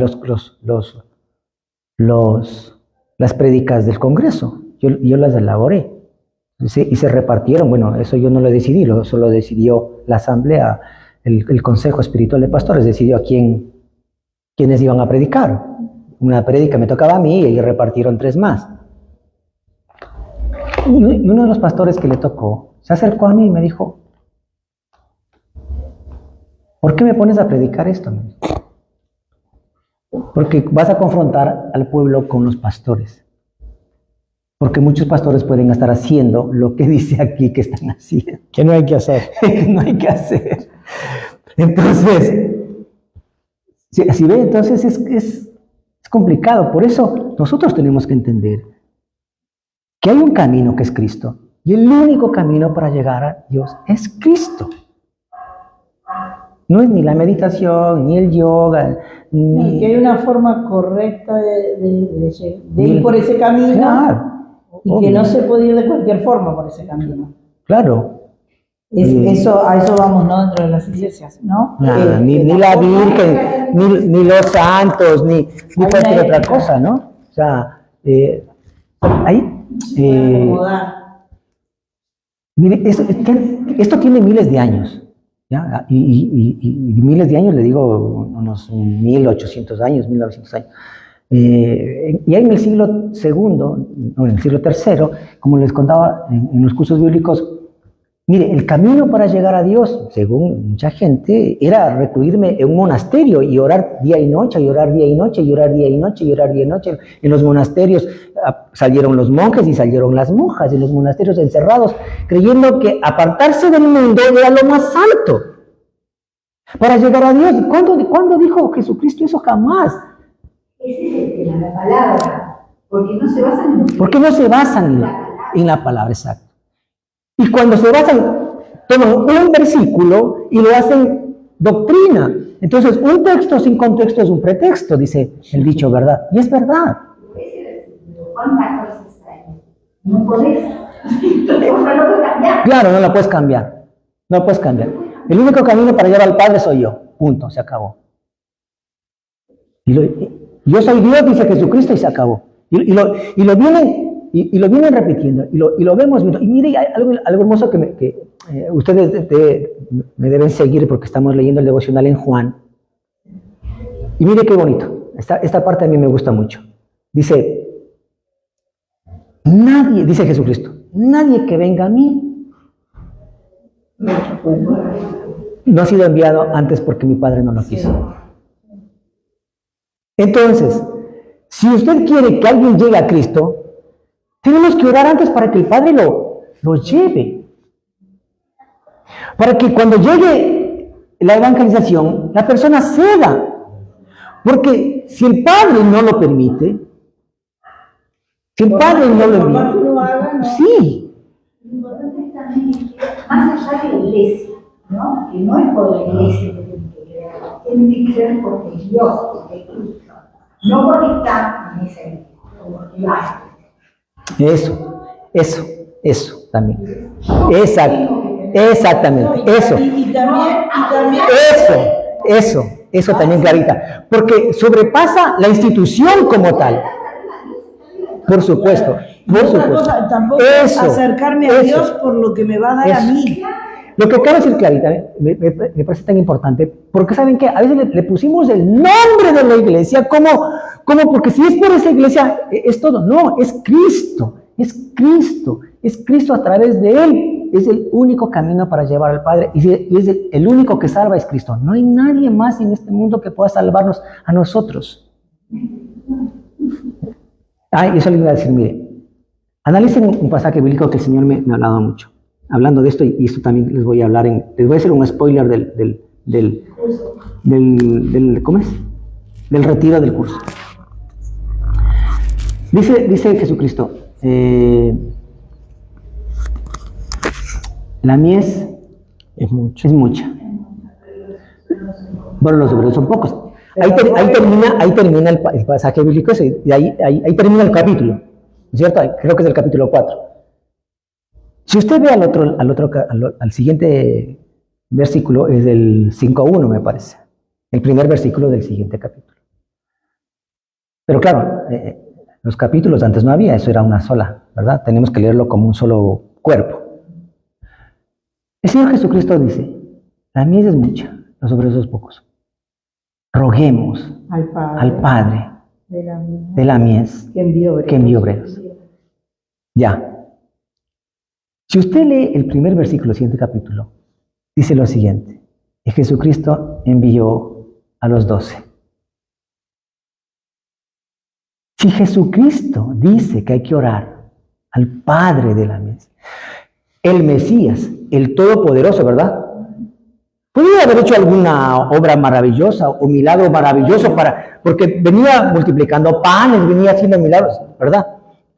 las prédicas del Congreso. Yo las elaboré. Y se repartieron. Bueno, eso yo no lo decidí, eso lo decidió la asamblea, el Consejo Espiritual de Pastores decidió a quiénes iban a predicar. Una prédica me tocaba a mí y repartieron 3 más. Y uno de los pastores que le tocó se acercó a mí y me dijo, ¿por qué me pones a predicar esto? Porque vas a confrontar al pueblo con los pastores. Porque muchos pastores pueden estar haciendo lo que dice aquí que están haciendo. Que no hay que hacer. No hay que hacer. Entonces, si ve, entonces es complicado. Por eso nosotros tenemos que entender que hay un camino que es Cristo. Y el único camino para llegar a Dios es Cristo. No es ni la meditación, ni el yoga, ni... Y que hay una forma correcta de ir por ese camino. Claro. Y que no se puede ir de cualquier forma por ese camino. Claro. A eso vamos, ¿no? Dentro de las iglesias, ¿no? Nada, ni la Virgen, ni los santos, ni cualquier otra cosa, ¿no? O sea, mire, esto tiene miles de años, ¿ya? Y miles de años, le digo, unos 1800 años, 1900 años. Y en el siglo II, en el siglo III, como les contaba en los cursos bíblicos, mire, el camino para llegar a Dios, según mucha gente, era recluirme en un monasterio y orar día y noche, y orar día y noche, y orar día y noche, y orar día y noche. En los monasterios salieron los monjes y salieron las monjas, en los monasterios encerrados, creyendo que apartarse del mundo era lo más alto para llegar a Dios. ¿Cuándo dijo Jesucristo eso? Jamás. Ese es el tema, la palabra. Porque no se basan en ¿Por qué no se basan en la palabra? Exacto. Y cuando se basan, toman un versículo y lo hacen doctrina. Entonces, un texto sin contexto es un pretexto, dice el dicho, ¿verdad? Y es verdad. ¿Cuántas cosas hay? No podés. No puedes cambiar. Claro, no la puedes cambiar. No puedes cambiar. El único camino para llegar al Padre soy yo. Punto, se acabó. Yo soy Dios, dice Jesucristo, y se acabó. Y lo vienen repitiendo, y lo vemos viendo. Y mire, hay algo hermoso que ustedes me deben seguir porque estamos leyendo el devocional en Juan. Y mire qué bonito. Esta parte a mí me gusta mucho. Dice, dice Jesucristo, nadie que venga a mí no ha sido enviado antes porque mi Padre no lo quiso. Entonces, si usted quiere que alguien llegue a Cristo, tenemos que orar antes para que el Padre lo lleve. Para que cuando llegue la evangelización, la persona ceda. Porque si el Padre no lo permite, si el Padre no lo permite, sí. Lo importante es también que más allá de la iglesia, ¿no? Que no es por la iglesia que tiene que creer porque es Dios, porque es Cristo. No porque está en esa iglesia, porque va. Eso también. Exactamente, eso. Y también Eso también, Clarita. Porque sobrepasa la institución como tal. Por supuesto. Tampoco acercarme a Dios por lo que me va a dar a mí. Lo que acaba de decir Clarita me parece tan importante, porque saben que a veces le pusimos el nombre de la iglesia como porque si es por esa iglesia es todo. No, es Cristo a través de Él. Es el único camino para llevar al Padre, y es el único que salva es Cristo. No hay nadie más en este mundo que pueda salvarnos a nosotros. Eso le iba a decir, mire, analicen un pasaje bíblico que el Señor me ha hablado mucho. hablando de esto, y esto también les voy a hablar, les voy a hacer un spoiler ¿cómo es? Del retiro del curso. Dice Jesucristo, la mies es mucha. Bueno, los obreros son pocos. Ahí termina el pasaje bíblico ese, y ahí termina el capítulo, ¿no es cierto? Creo que es el capítulo 4. Si usted ve al siguiente versículo, es del 5:1, me parece, el primer versículo del siguiente capítulo. Pero claro, los capítulos antes no había, eso era una sola, ¿verdad? Tenemos que leerlo como un solo cuerpo. El Señor Jesucristo dice, la mies es mucha, los obreros son pocos. Roguemos al Padre de la mies que envíe obreros. Ya. Si usted lee el primer versículo del siguiente capítulo, dice lo siguiente, que Jesucristo envió a los 12. Si Jesucristo dice que hay que orar al Padre de la mies, el Mesías, el Todopoderoso, ¿verdad? Podría haber hecho alguna obra maravillosa o milagro maravilloso porque venía multiplicando panes, venía haciendo milagros, ¿verdad?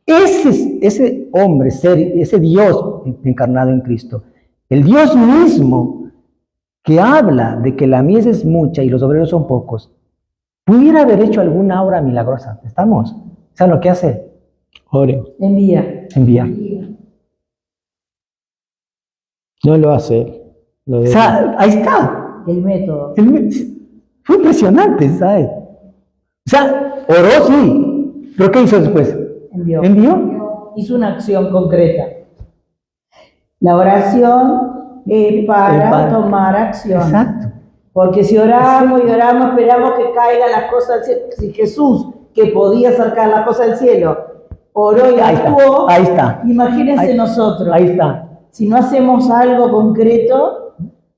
Ese hombre, ese Dios encarnado en Cristo, el Dios mismo que habla de que la mies es mucha y los obreros son pocos, pudiera haber hecho alguna obra milagrosa. ¿Estamos? ¿Saben lo que hace? Ore. Envía. No lo hace él. O sea, ahí está. El método. Fue impresionante, ¿sabes? O sea, oró sí, pero ¿qué hizo después? Envió. Hizo una acción concreta. La oración es para tomar acción. Exacto. Porque si oramos y oramos, esperamos que caigan las cosas del cielo. Si Jesús, que podía acercar las cosas del cielo, oró y actuó, ahí está. Imagínense nosotros. Ahí está. Si no hacemos algo concreto,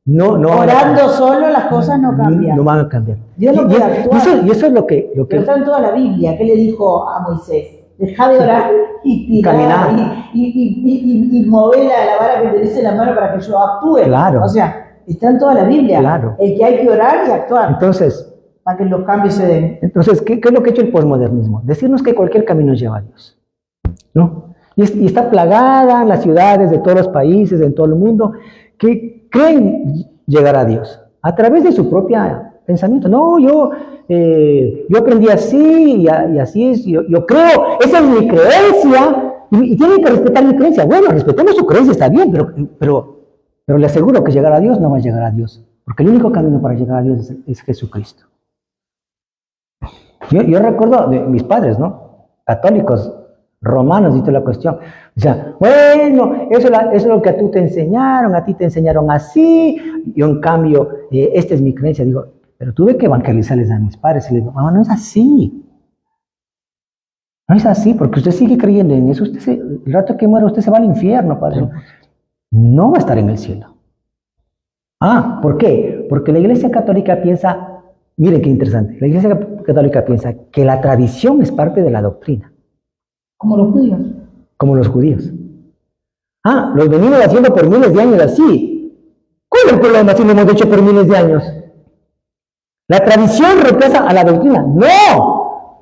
no, orando solo, las cosas no cambian. No van a cambiar. Dios no puede actuar. Y eso es lo que... Pero está en toda la Biblia. ¿Qué le dijo a Moisés? Deja de orar y tirar caminar. Y mover la vara que te dice la mano para que yo actúe. Claro. O sea, está en toda la Biblia. Claro. El que hay que orar y actuar. Entonces, para que los cambios se den. Entonces, ¿qué es lo que ha hecho el posmodernismo? Decirnos que cualquier camino lleva a Dios, ¿no? Y está plagada en las ciudades de todos los países, en todo el mundo, que creen llegar a Dios a través de su propio pensamiento. No, yo aprendí así y así es, yo creo, esa es mi creencia, y tienen que respetar mi creencia. Bueno, respetemos su creencia, está bien, pero le aseguro que llegar a Dios no va a llegar a Dios, porque el único camino para llegar a Dios es Jesucristo. Yo recuerdo de mis padres, ¿no? Católicos, romanos y toda la cuestión. O sea, bueno, eso es lo que a ti te enseñaron así, y en cambio, esta es mi creencia. Digo, pero tuve que evangelizarles a mis padres y les digo, mamá, no es así. No es así, porque usted sigue creyendo en eso. El rato que muera, usted se va al infierno, padre. No va a estar en el cielo. ¿Por qué? Porque la Iglesia Católica piensa, miren qué interesante, la Iglesia Católica piensa que la tradición es parte de la doctrina. Como los judíos. Como los judíos. Los venimos haciendo por miles de años así. ¿Cuál es el problema si lo hemos hecho por miles de años? ¿La tradición reemplaza a la doctrina?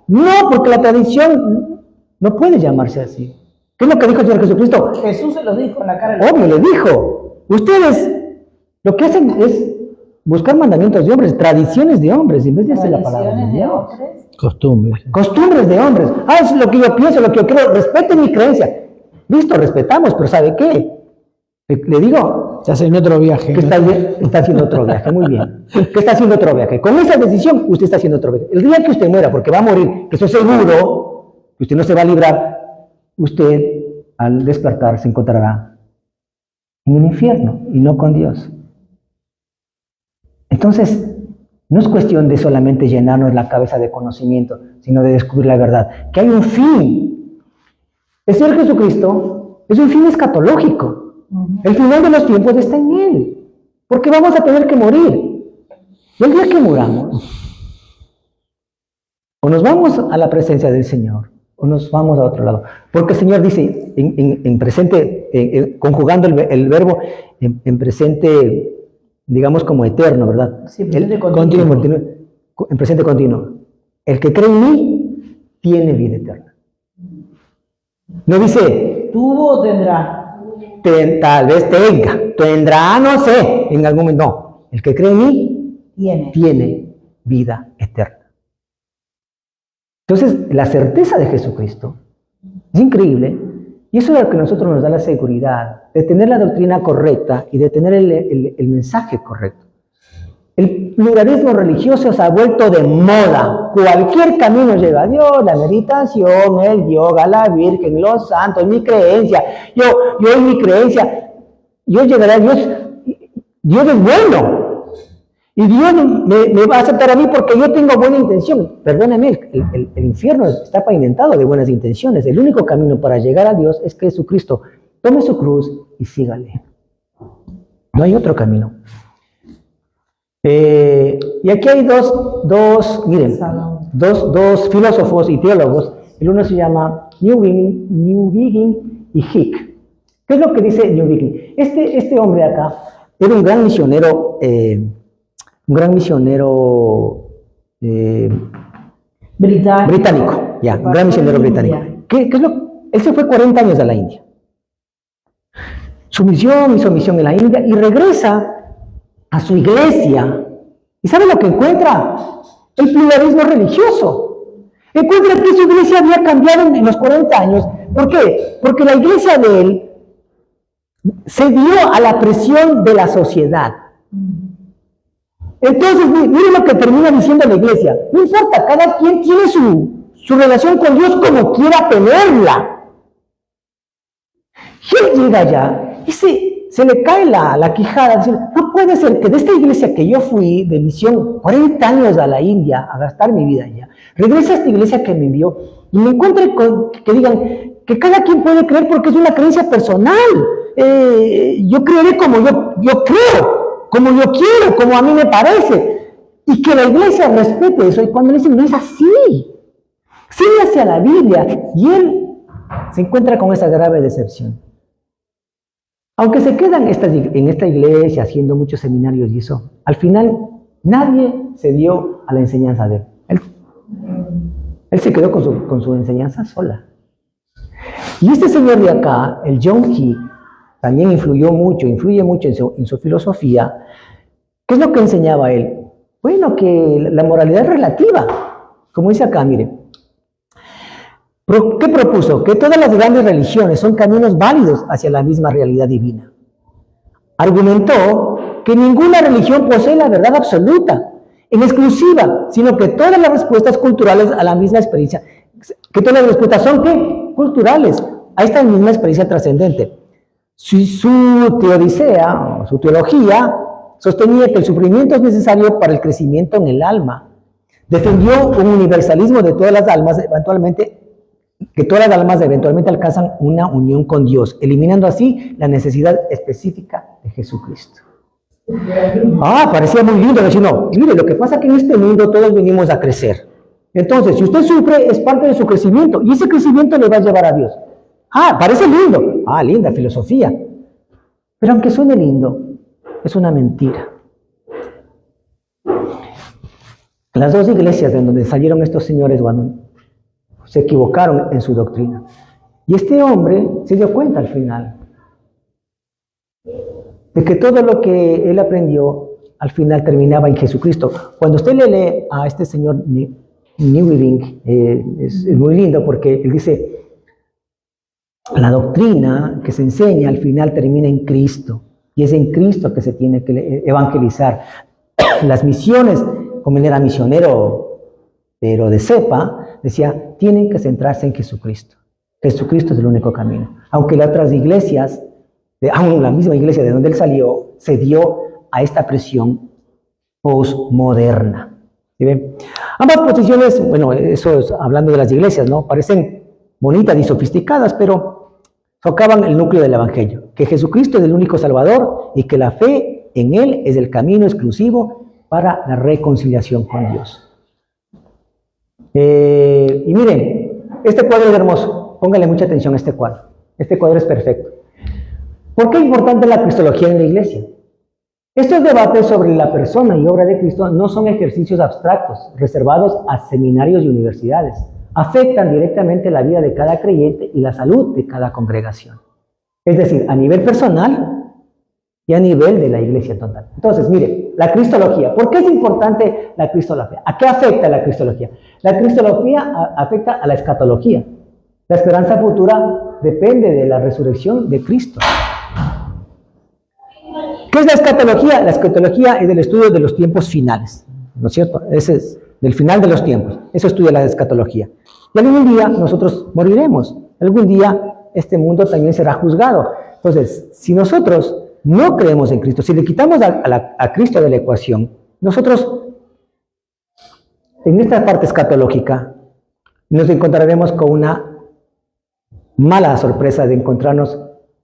No, porque la tradición no puede llamarse así. ¿Qué es lo que dijo el Señor Jesucristo? Jesús se los dijo en la cara. Obvio, le dijo. Ustedes lo que hacen es buscar mandamientos de hombres, tradiciones de hombres, en vez de hacer la palabra de Dios. Costumbres de hombres. Es lo que yo pienso, lo que yo creo. Respeten mi creencia. Listo, respetamos, pero ¿sabe qué? Le digo. Está haciendo otro viaje. Que está haciendo otro viaje, muy bien. Que está haciendo otro viaje. Con esa decisión, usted está haciendo otro viaje. El día que usted muera, porque va a morir, que estoy seguro, que usted no se va a librar, usted, al despertar, se encontrará en el infierno y no con Dios. Entonces, no es cuestión de solamente llenarnos la cabeza de conocimiento, sino de descubrir la verdad, que hay un fin. El Señor Jesucristo es un fin escatológico. El final de los tiempos está en Él, porque vamos a tener que morir. Y el día que muramos, o nos vamos a la presencia del Señor, o nos vamos a otro lado. Porque el Señor dice, en presente, conjugando el verbo en presente, digamos como eterno, ¿verdad? Sí, presente continuo, en presente continuo. El que cree en mí tiene vida eterna. No dice, ¿Tuvo o tendrá? tal vez tendrá, no sé, en algún momento. No, el que cree en mí tiene vida eterna. Entonces, la certeza de Jesucristo es increíble, y eso es lo que a nosotros nos da la seguridad de tener la doctrina correcta y de tener el mensaje correcto. El pluralismo religioso se ha vuelto de moda. Cualquier camino lleva a Dios, la meditación, el yoga, la Virgen, los santos, mi creencia. Yo en mi creencia, yo llegaré a Dios. Dios es bueno. Y Dios me va a aceptar a mí porque yo tengo buena intención. Perdóneme, el infierno está pavimentado de buenas intenciones. El único camino para llegar a Dios es que Jesucristo tome su cruz y sígale. No hay otro camino. Y aquí hay dos filósofos y teólogos. El uno se llama Newbigin y Hick. ¿Qué es lo que dice Newbigin? Este hombre de acá era un gran misionero, británico, un gran misionero británico. Él se fue 40 años a la India. Hizo misión en la India y regresa a su iglesia. ¿Y sabe lo que encuentra? El pluralismo religioso. Encuentra que su iglesia había cambiado en los 40 años. ¿Por qué? Porque la iglesia de él se dio a la presión de la sociedad. Entonces, miren lo que termina diciendo la iglesia. No importa, cada quien tiene su relación con Dios como quiera tenerla. Y él llega allá y se le cae la quijada, diciendo, no puede ser que de esta iglesia que yo fui de misión 40 años a la India, a gastar mi vida allá, regrese a esta iglesia que me envió y me encuentre que digan que cada quien puede creer porque es una creencia personal. Yo creeré como yo creo, como yo quiero, como a mí me parece. Y que la iglesia respete eso. Y cuando le dicen, no es así, sigue hacia la Biblia. Y él se encuentra con esa grave decepción. Aunque se quedan en esta iglesia haciendo muchos seminarios y eso, al final nadie se dio a la enseñanza de él. Él se quedó con su enseñanza sola. Y este señor de acá, el John Key, también influye mucho en su filosofía. ¿Qué es lo que enseñaba él? Bueno, que la moralidad es relativa. Como dice acá, mire. ¿Qué propuso? Que todas las grandes religiones son caminos válidos hacia la misma realidad divina. Argumentó que ninguna religión posee la verdad absoluta, en exclusiva, sino que todas las respuestas culturales a la misma experiencia, que todas las respuestas son ¿qué? Culturales, a esta misma experiencia trascendente. Su teodicea, o su teología, sostenía que el sufrimiento es necesario para el crecimiento en el alma. Defendió un universalismo de todas las almas, que todas las almas eventualmente alcanzan una unión con Dios, eliminando así la necesidad específica de Jesucristo. Parecía muy lindo decir, no, mire, lo que pasa es que en este mundo todos venimos a crecer. Entonces, si usted sufre, es parte de su crecimiento, y ese crecimiento le va a llevar a Dios. Parece lindo. Linda filosofía. Pero aunque suene lindo, es una mentira. Las dos iglesias de donde salieron estos señores, bueno, se equivocaron en su doctrina. Y este hombre se dio cuenta al final de que todo lo que él aprendió al final terminaba en Jesucristo. Cuando usted le lee a este señor Newbigin, es muy lindo porque él dice, la doctrina que se enseña al final termina en Cristo. Y es en Cristo que se tiene que evangelizar. Las misiones, como él era misionero, pero de cepa, decía, tienen que centrarse en Jesucristo. Jesucristo es el único camino. Aunque las otras iglesias, aún la misma iglesia de donde él salió, se dio a esta presión postmoderna. ¿Sí ven? Ambas posiciones, bueno, eso es hablando de las iglesias, ¿no? Parecen bonitas y sofisticadas, pero tocaban el núcleo del evangelio, que Jesucristo es el único Salvador y que la fe en él es el camino exclusivo para la reconciliación con Dios. Y miren, este cuadro es hermoso, póngale mucha atención a este cuadro. Este cuadro es perfecto. ¿Por qué es importante la cristología en la iglesia? Estos debates sobre la persona y obra de Cristo no son ejercicios abstractos, reservados a seminarios y universidades. Afectan directamente la vida de cada creyente y la salud de cada congregación. Es decir, a nivel personal y a nivel de la iglesia total. Entonces, mire, la cristología. ¿Por qué es importante la cristología? ¿A qué afecta la cristología? La cristología afecta a la escatología. La esperanza futura depende de la resurrección de Cristo. ¿Qué es la escatología? La escatología es el estudio de los tiempos finales, ¿no es cierto? Ese es del final de los tiempos. Eso estudia la escatología. Y algún día nosotros moriremos. Algún día este mundo también será juzgado. Entonces, si nosotros no creemos en Cristo, si le quitamos a Cristo de la ecuación, nosotros, en esta parte escatológica, nos encontraremos con una mala sorpresa de encontrarnos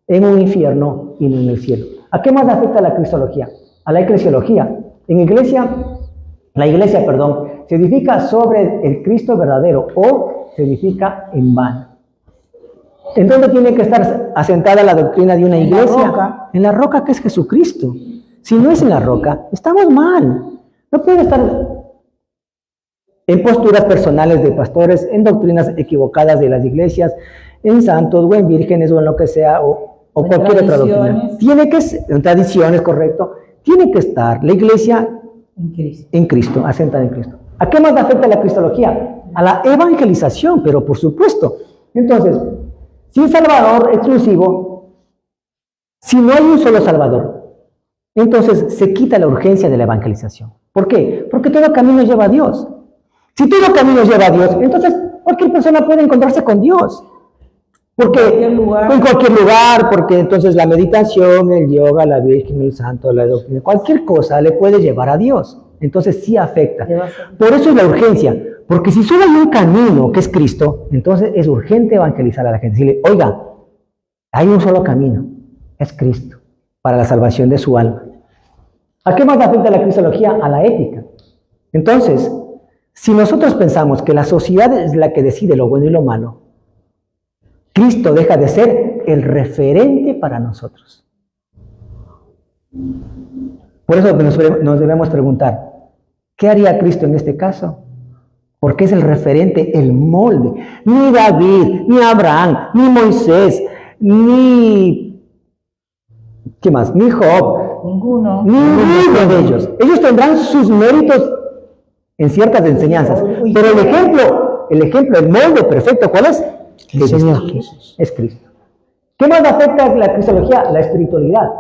en un infierno y no en el cielo. ¿A qué más afecta la cristología? A la eclesiología. La iglesia, se edifica sobre el Cristo verdadero o se edifica en vano. ¿En dónde tiene que estar asentada la doctrina de una iglesia? En la roca. En la roca que es Jesucristo. Si no es en la roca, estamos mal. No puede estar en posturas personales de pastores, en doctrinas equivocadas de las iglesias, en santos o en vírgenes o en lo que sea, o cualquier otra doctrina. Tiene que ser, en tradiciones, correcto, tiene que estar la iglesia en Cristo, asentada en Cristo. ¿A qué más afecta la cristología? A la evangelización, pero por supuesto. Entonces, sin Salvador exclusivo, si no hay un solo Salvador, entonces se quita la urgencia de la evangelización. ¿Por qué? Porque todo camino lleva a Dios. Si todo camino lleva a Dios, entonces cualquier persona puede encontrarse con Dios. Porque en cualquier lugar, porque entonces la meditación, el yoga, la virgen, el santo, la doctrina, cualquier cosa le puede llevar a Dios. Entonces sí afecta. Por eso es la urgencia. Porque si solo hay un camino que es Cristo, entonces es urgente evangelizar a la gente. Decirle, oiga, hay un solo camino, es Cristo, para la salvación de su alma. ¿A qué más afecta la cristología? A la ética. Entonces, si nosotros pensamos que la sociedad es la que decide lo bueno y lo malo, Cristo deja de ser el referente para nosotros. Por eso nos debemos preguntar, ¿qué haría Cristo en este caso? Porque es el referente, el molde. Ni David, ni Abraham, ni Moisés, ni... ¿qué más? Ni Job. Ninguno de ellos. Ellos tendrán sus méritos en ciertas enseñanzas. Pero el ejemplo, el molde perfecto, ¿cuál es? Es Cristo. ¿Qué más afecta la cristología? La espiritualidad.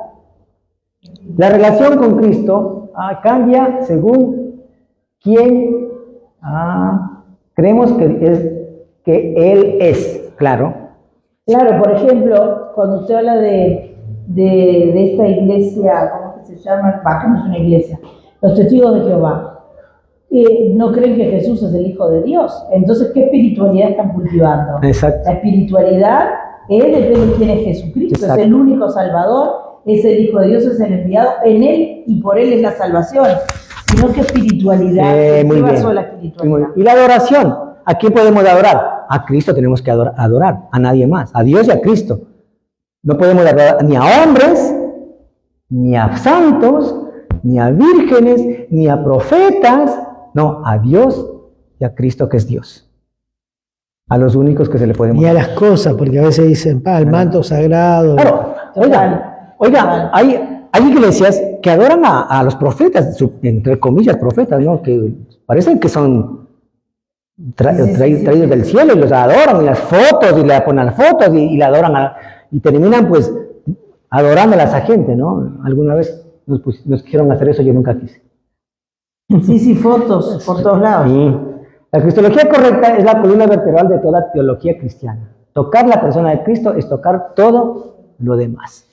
La relación con Cristo cambia según quién creemos que Él es, claro. Claro, por ejemplo, cuando usted habla de esta iglesia, ¿cómo que se llama? Que no es una iglesia, los testigos de Jehová. No creen que Jesús es el Hijo de Dios. Entonces, ¿qué espiritualidad están cultivando? Exacto. La espiritualidad depende de quién es Jesucristo. Exacto. Es el único Salvador, es el Hijo de Dios, es el enviado. En Él y por Él es la salvación. Sino que espiritualidad. Muy bien. La espiritualidad. Y la adoración. ¿A quién podemos adorar? A Cristo tenemos que adorar. A nadie más. A Dios y a Cristo. No podemos adorar ni a hombres, ni a santos, ni a vírgenes, ni a profetas. No, a Dios y a Cristo que es Dios. A los únicos que se le podemos... Y a las cosas, porque a veces dicen, el manto sagrado. Claro, oiga, hay iglesias que adoran a los profetas, entre comillas profetas, ¿no? Que parecen que son traídos del cielo y los adoran, y las fotos, y le ponen las fotos, y la adoran, y terminan pues adorando a esa gente, ¿no? Alguna vez nos quisieron hacer eso, yo nunca quise. Sí, fotos por todos lados. La cristología correcta es la columna vertebral de toda teología cristiana. Tocar la persona de Cristo es tocar todo lo demás.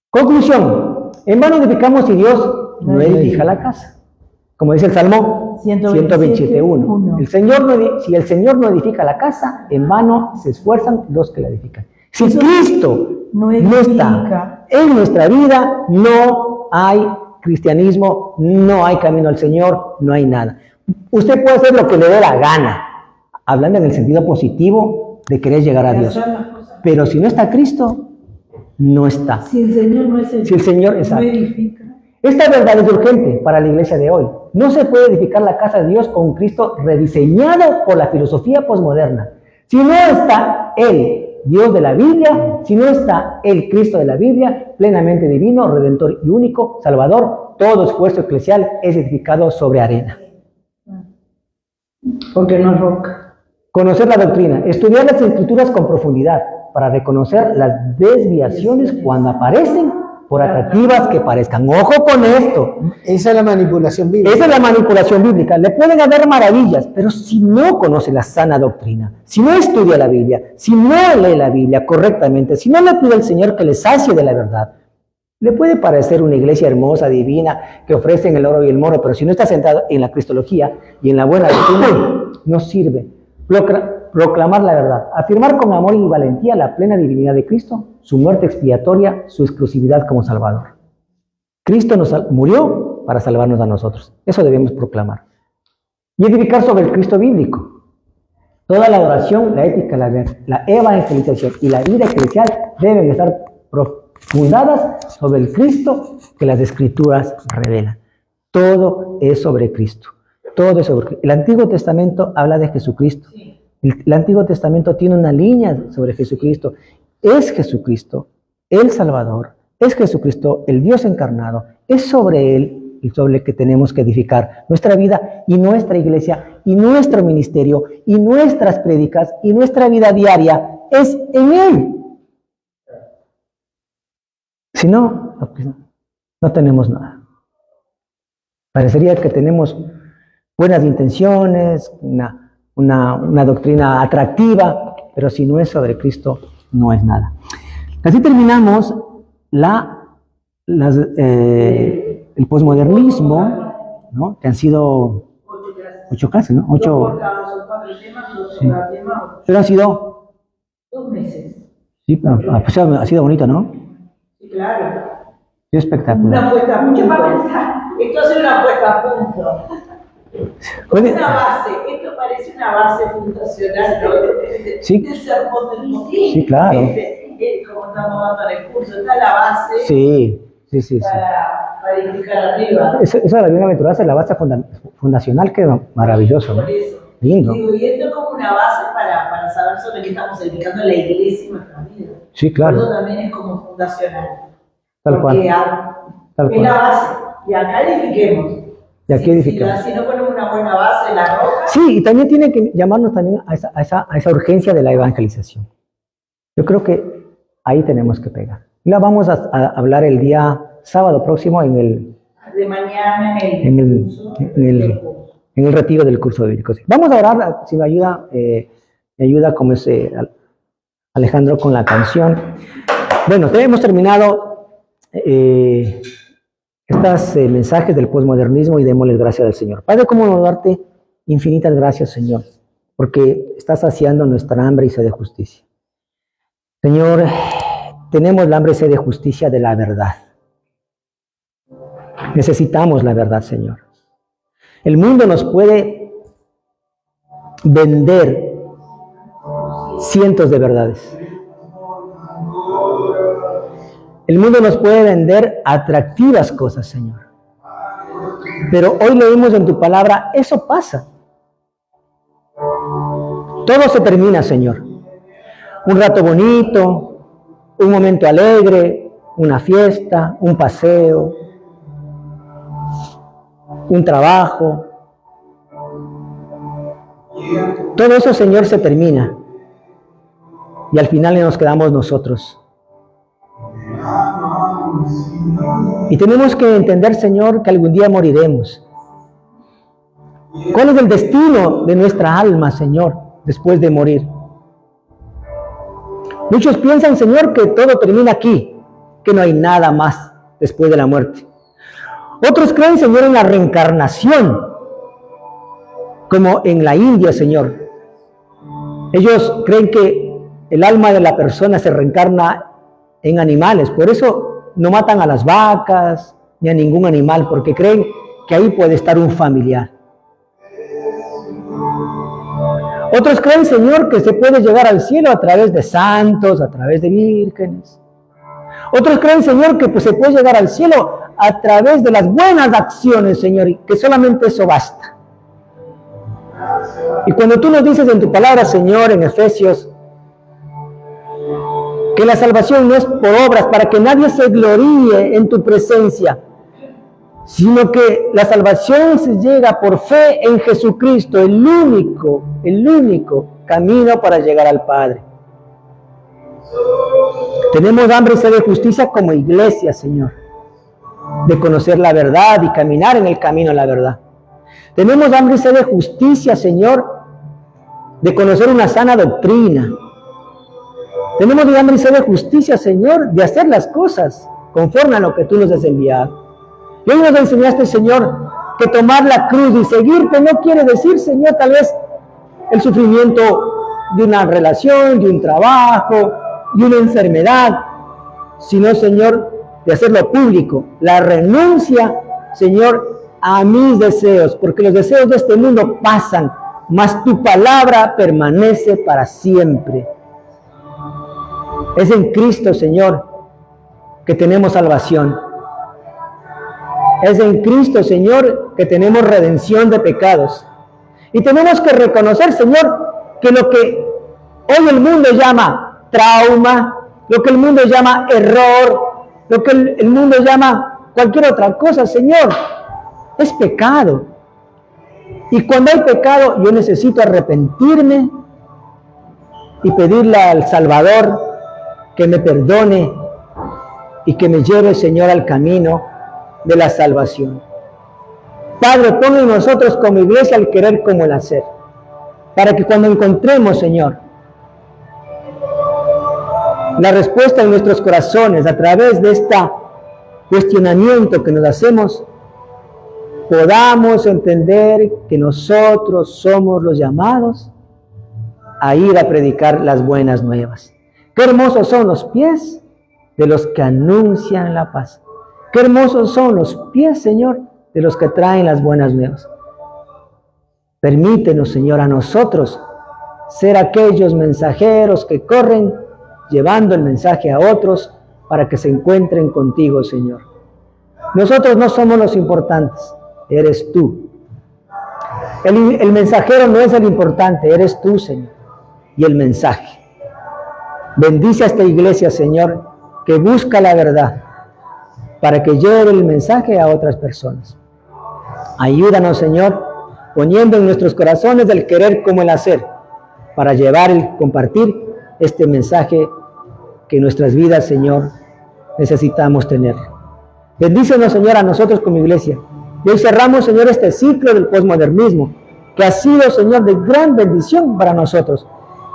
Conclusión. En vano edificamos si Dios no edifica la casa. Como dice el Salmo 127:1. Si el Señor no edifica la casa, en vano se esfuerzan los que la edifican. Si Cristo no está en nuestra vida, no hay cristianismo, no hay camino al Señor, no hay nada. Usted puede hacer lo que le dé la gana, hablando en el sentido positivo de querer llegar a Dios. Pero si no está Cristo, no está. Si el Señor no es el Si el Señor, exacto. no edifica. Esta verdad es urgente para la iglesia de hoy. No se puede edificar la casa de Dios con un Cristo rediseñado por la filosofía posmoderna. Si no está el Dios de la Biblia, si no está el Cristo de la Biblia, plenamente divino, redentor y único, salvador, todo esfuerzo eclesial es edificado sobre arena. Porque no es roca. Conocer la doctrina, estudiar las escrituras con profundidad para reconocer las desviaciones cuando aparecen, por atractivas que parezcan. Ojo con esto. Esa es la manipulación bíblica. Esa es la manipulación bíblica. Le pueden haber maravillas, pero si no conoce la sana doctrina, si no estudia la Biblia, si no lee la Biblia correctamente, si no le pide al Señor que le sacie de la verdad, le puede parecer una iglesia hermosa, divina, que ofrecen el oro y el moro, pero si no está sentado en la cristología y en la buena doctrina, no sirve. Proclamar la verdad, afirmar con amor y valentía la plena divinidad de Cristo, su muerte expiatoria, su exclusividad como Salvador. Cristo murió para salvarnos a nosotros. Eso debemos proclamar. Y edificar sobre el Cristo bíblico. Toda la adoración, la ética, la evangelización y la vida eclesial deben estar fundadas sobre el Cristo que las Escrituras revelan. Todo es sobre Cristo. Todo es sobre Cristo. El Antiguo Testamento habla de Jesucristo. El Antiguo Testamento tiene una línea sobre Jesucristo. Es Jesucristo el Salvador. Es Jesucristo el Dios encarnado. Es sobre Él y sobre el que tenemos que edificar nuestra vida y nuestra iglesia y nuestro ministerio y nuestras prédicas y nuestra vida diaria. Es en Él. Si no, no tenemos nada. Parecería que tenemos buenas intenciones, una doctrina atractiva, pero si no es sobre Cristo, no es nada. Así terminamos el posmodernismo, ¿no? Que han sido 8 clases, ¿no? 8. Sí. Pero han sido 2 meses. Sí, pero pues ha sido bonito, ¿no? Sí, claro. Sí, espectacular. Una puesta a punto. Esto es una puesta a punto. Una base, esto parece una base fundacional, ¿no? Sí. Del sermón del monte. Sí, claro. Como estamos dando en el curso, está la base. Sí. Para edificar arriba. Eso de la bienaventuranza es la base fundacional, que es maravilloso, ¿no? Por eso. Lindo. Digo, y esto es como una base para saber sobre qué estamos edificando la iglesia y nuestra vida. Sí, claro. Por eso también es como fundacional. Tal cual. Porque Tal es cual. la base. Y acá edifiquemos. Y aquí edificamos. Si no ponemos una buena base en la roca. Sí, y también tiene que llamarnos también a esa urgencia de la evangelización. Yo creo que ahí tenemos que pegar. Y la vamos a hablar el día sábado próximo De mañana en el retiro del curso bíblico. Vamos a orar, si me ayuda como es Alejandro con la canción. Bueno, hemos terminado estos mensajes del posmodernismo y démosle gracias al Señor. Padre, cómo darte infinitas gracias, Señor, porque estás saciando nuestra hambre y sed de justicia. Señor, tenemos la hambre y sed de justicia de la verdad. Necesitamos la verdad, Señor. El mundo nos puede vender cientos de verdades. El mundo nos puede vender atractivas cosas, Señor. Pero hoy leímos en tu palabra, eso pasa. Todo se termina, Señor. Un rato bonito, un momento alegre, una fiesta, un paseo, un trabajo. Todo eso, Señor, se termina. Y al final nos quedamos nosotros. Y tenemos que entender, Señor, que algún día moriremos. ¿Cuál es el destino de nuestra alma, Señor, después de morir? Muchos piensan, Señor, que todo termina aquí, que no hay nada más después de la muerte. Otros creen, Señor, en la reencarnación, como en la India, Señor. Ellos creen que el alma de la persona se reencarna en animales, por eso no matan a las vacas ni a ningún animal, porque creen que ahí puede estar un familiar. Otros creen, Señor, que se puede llegar al cielo a través de santos, a través de vírgenes. Otros creen, Señor, que pues, se puede llegar al cielo a través de las buenas acciones, Señor, y que solamente eso basta. Y cuando tú nos dices en tu palabra, Señor, en Efesios, que la salvación no es por obras, para que nadie se gloríe en tu presencia, sino que la salvación se llega por fe en Jesucristo, el único camino para llegar al Padre. Tenemos hambre y sed de justicia como iglesia, Señor, de conocer la verdad y caminar en el camino de la verdad. Tenemos hambre y sed de justicia, Señor, de conocer una sana doctrina. Tenemos hambre y sed de justicia, Señor, de hacer las cosas conforme a lo que tú nos has enviado. Y hoy nos enseñaste, Señor, que tomar la cruz y seguirte no quiere decir, Señor, tal vez el sufrimiento de una relación, de un trabajo, de una enfermedad, sino, Señor, de hacerlo público. La renuncia, Señor, a mis deseos, porque los deseos de este mundo pasan, mas tu palabra permanece para siempre. Es en Cristo, Señor, que tenemos salvación. Es en Cristo, Señor, que tenemos redención de pecados. Y tenemos que reconocer, Señor, que lo que hoy el mundo llama trauma, lo que el mundo llama error, lo que el mundo llama cualquier otra cosa, Señor, es pecado. Y cuando hay pecado, yo necesito arrepentirme y pedirle al Salvador que me perdone y que me lleve, Señor, al camino de la salvación. Padre, pon en nosotros como iglesia el querer como el hacer, para que cuando encontremos, Señor, la respuesta en nuestros corazones a través de este cuestionamiento que nos hacemos, podamos entender que nosotros somos los llamados a ir a predicar las buenas nuevas. Qué hermosos son los pies de los que anuncian la paz. Qué hermosos son los pies, Señor, de los que traen las buenas nuevas. Permítenos, Señor, a nosotros ser aquellos mensajeros que corren llevando el mensaje a otros para que se encuentren contigo, Señor. Nosotros no somos los importantes, eres tú. El mensajero no es el importante, eres tú, Señor, y el mensaje. Bendice a esta iglesia, Señor, que busca la verdad, para que lleve el mensaje a otras personas. Ayúdanos, Señor, poniendo en nuestros corazones el querer como el hacer, para llevar y compartir este mensaje que en nuestras vidas, Señor, necesitamos tener. Bendícenos, Señor, a nosotros como iglesia. Y hoy cerramos, Señor, este ciclo del posmodernismo, que ha sido, Señor, de gran bendición para nosotros,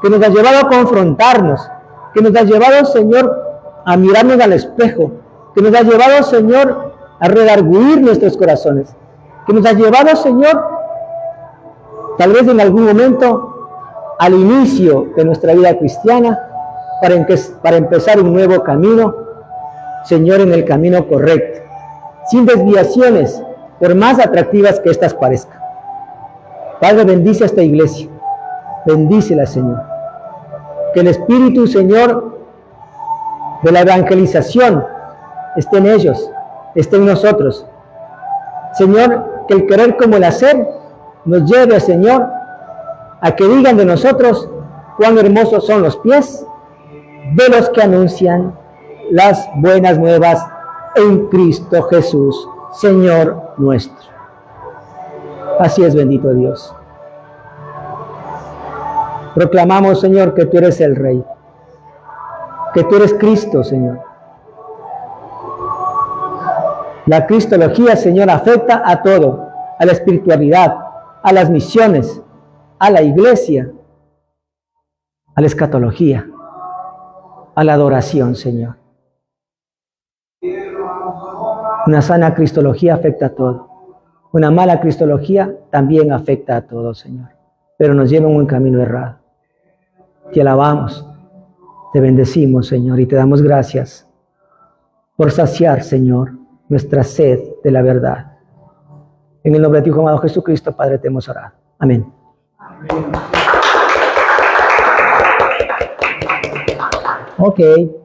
que nos ha llevado a confrontarnos, que nos ha llevado, Señor, a mirarnos al espejo, que nos ha llevado, Señor, a redarguir nuestros corazones, que nos ha llevado, Señor, tal vez en algún momento, al inicio de nuestra vida cristiana, para empezar un nuevo camino, Señor, en el camino correcto, sin desviaciones, por más atractivas que éstas parezcan. Padre, bendice a esta iglesia, bendícela, Señor. Que el Espíritu, Señor, de la evangelización esté en ellos, esté en nosotros. Señor, que el querer como el hacer nos lleve, Señor, a que digan de nosotros cuán hermosos son los pies de los que anuncian las buenas nuevas en Cristo Jesús, Señor nuestro. Así es, bendito Dios. Proclamamos, Señor, que tú eres el Rey, que tú eres Cristo, Señor. La cristología, Señor, afecta a todo, a la espiritualidad, a las misiones, a la iglesia, a la escatología, a la adoración, Señor. Una sana cristología afecta a todo. Una mala cristología también afecta a todo, Señor. Pero nos lleva en un camino errado. Te alabamos, te bendecimos, Señor, y te damos gracias por saciar, Señor, nuestra sed de la verdad. En el nombre de tu Hijo amado Jesucristo, Padre, te hemos orado. Amén. Amén. Ok.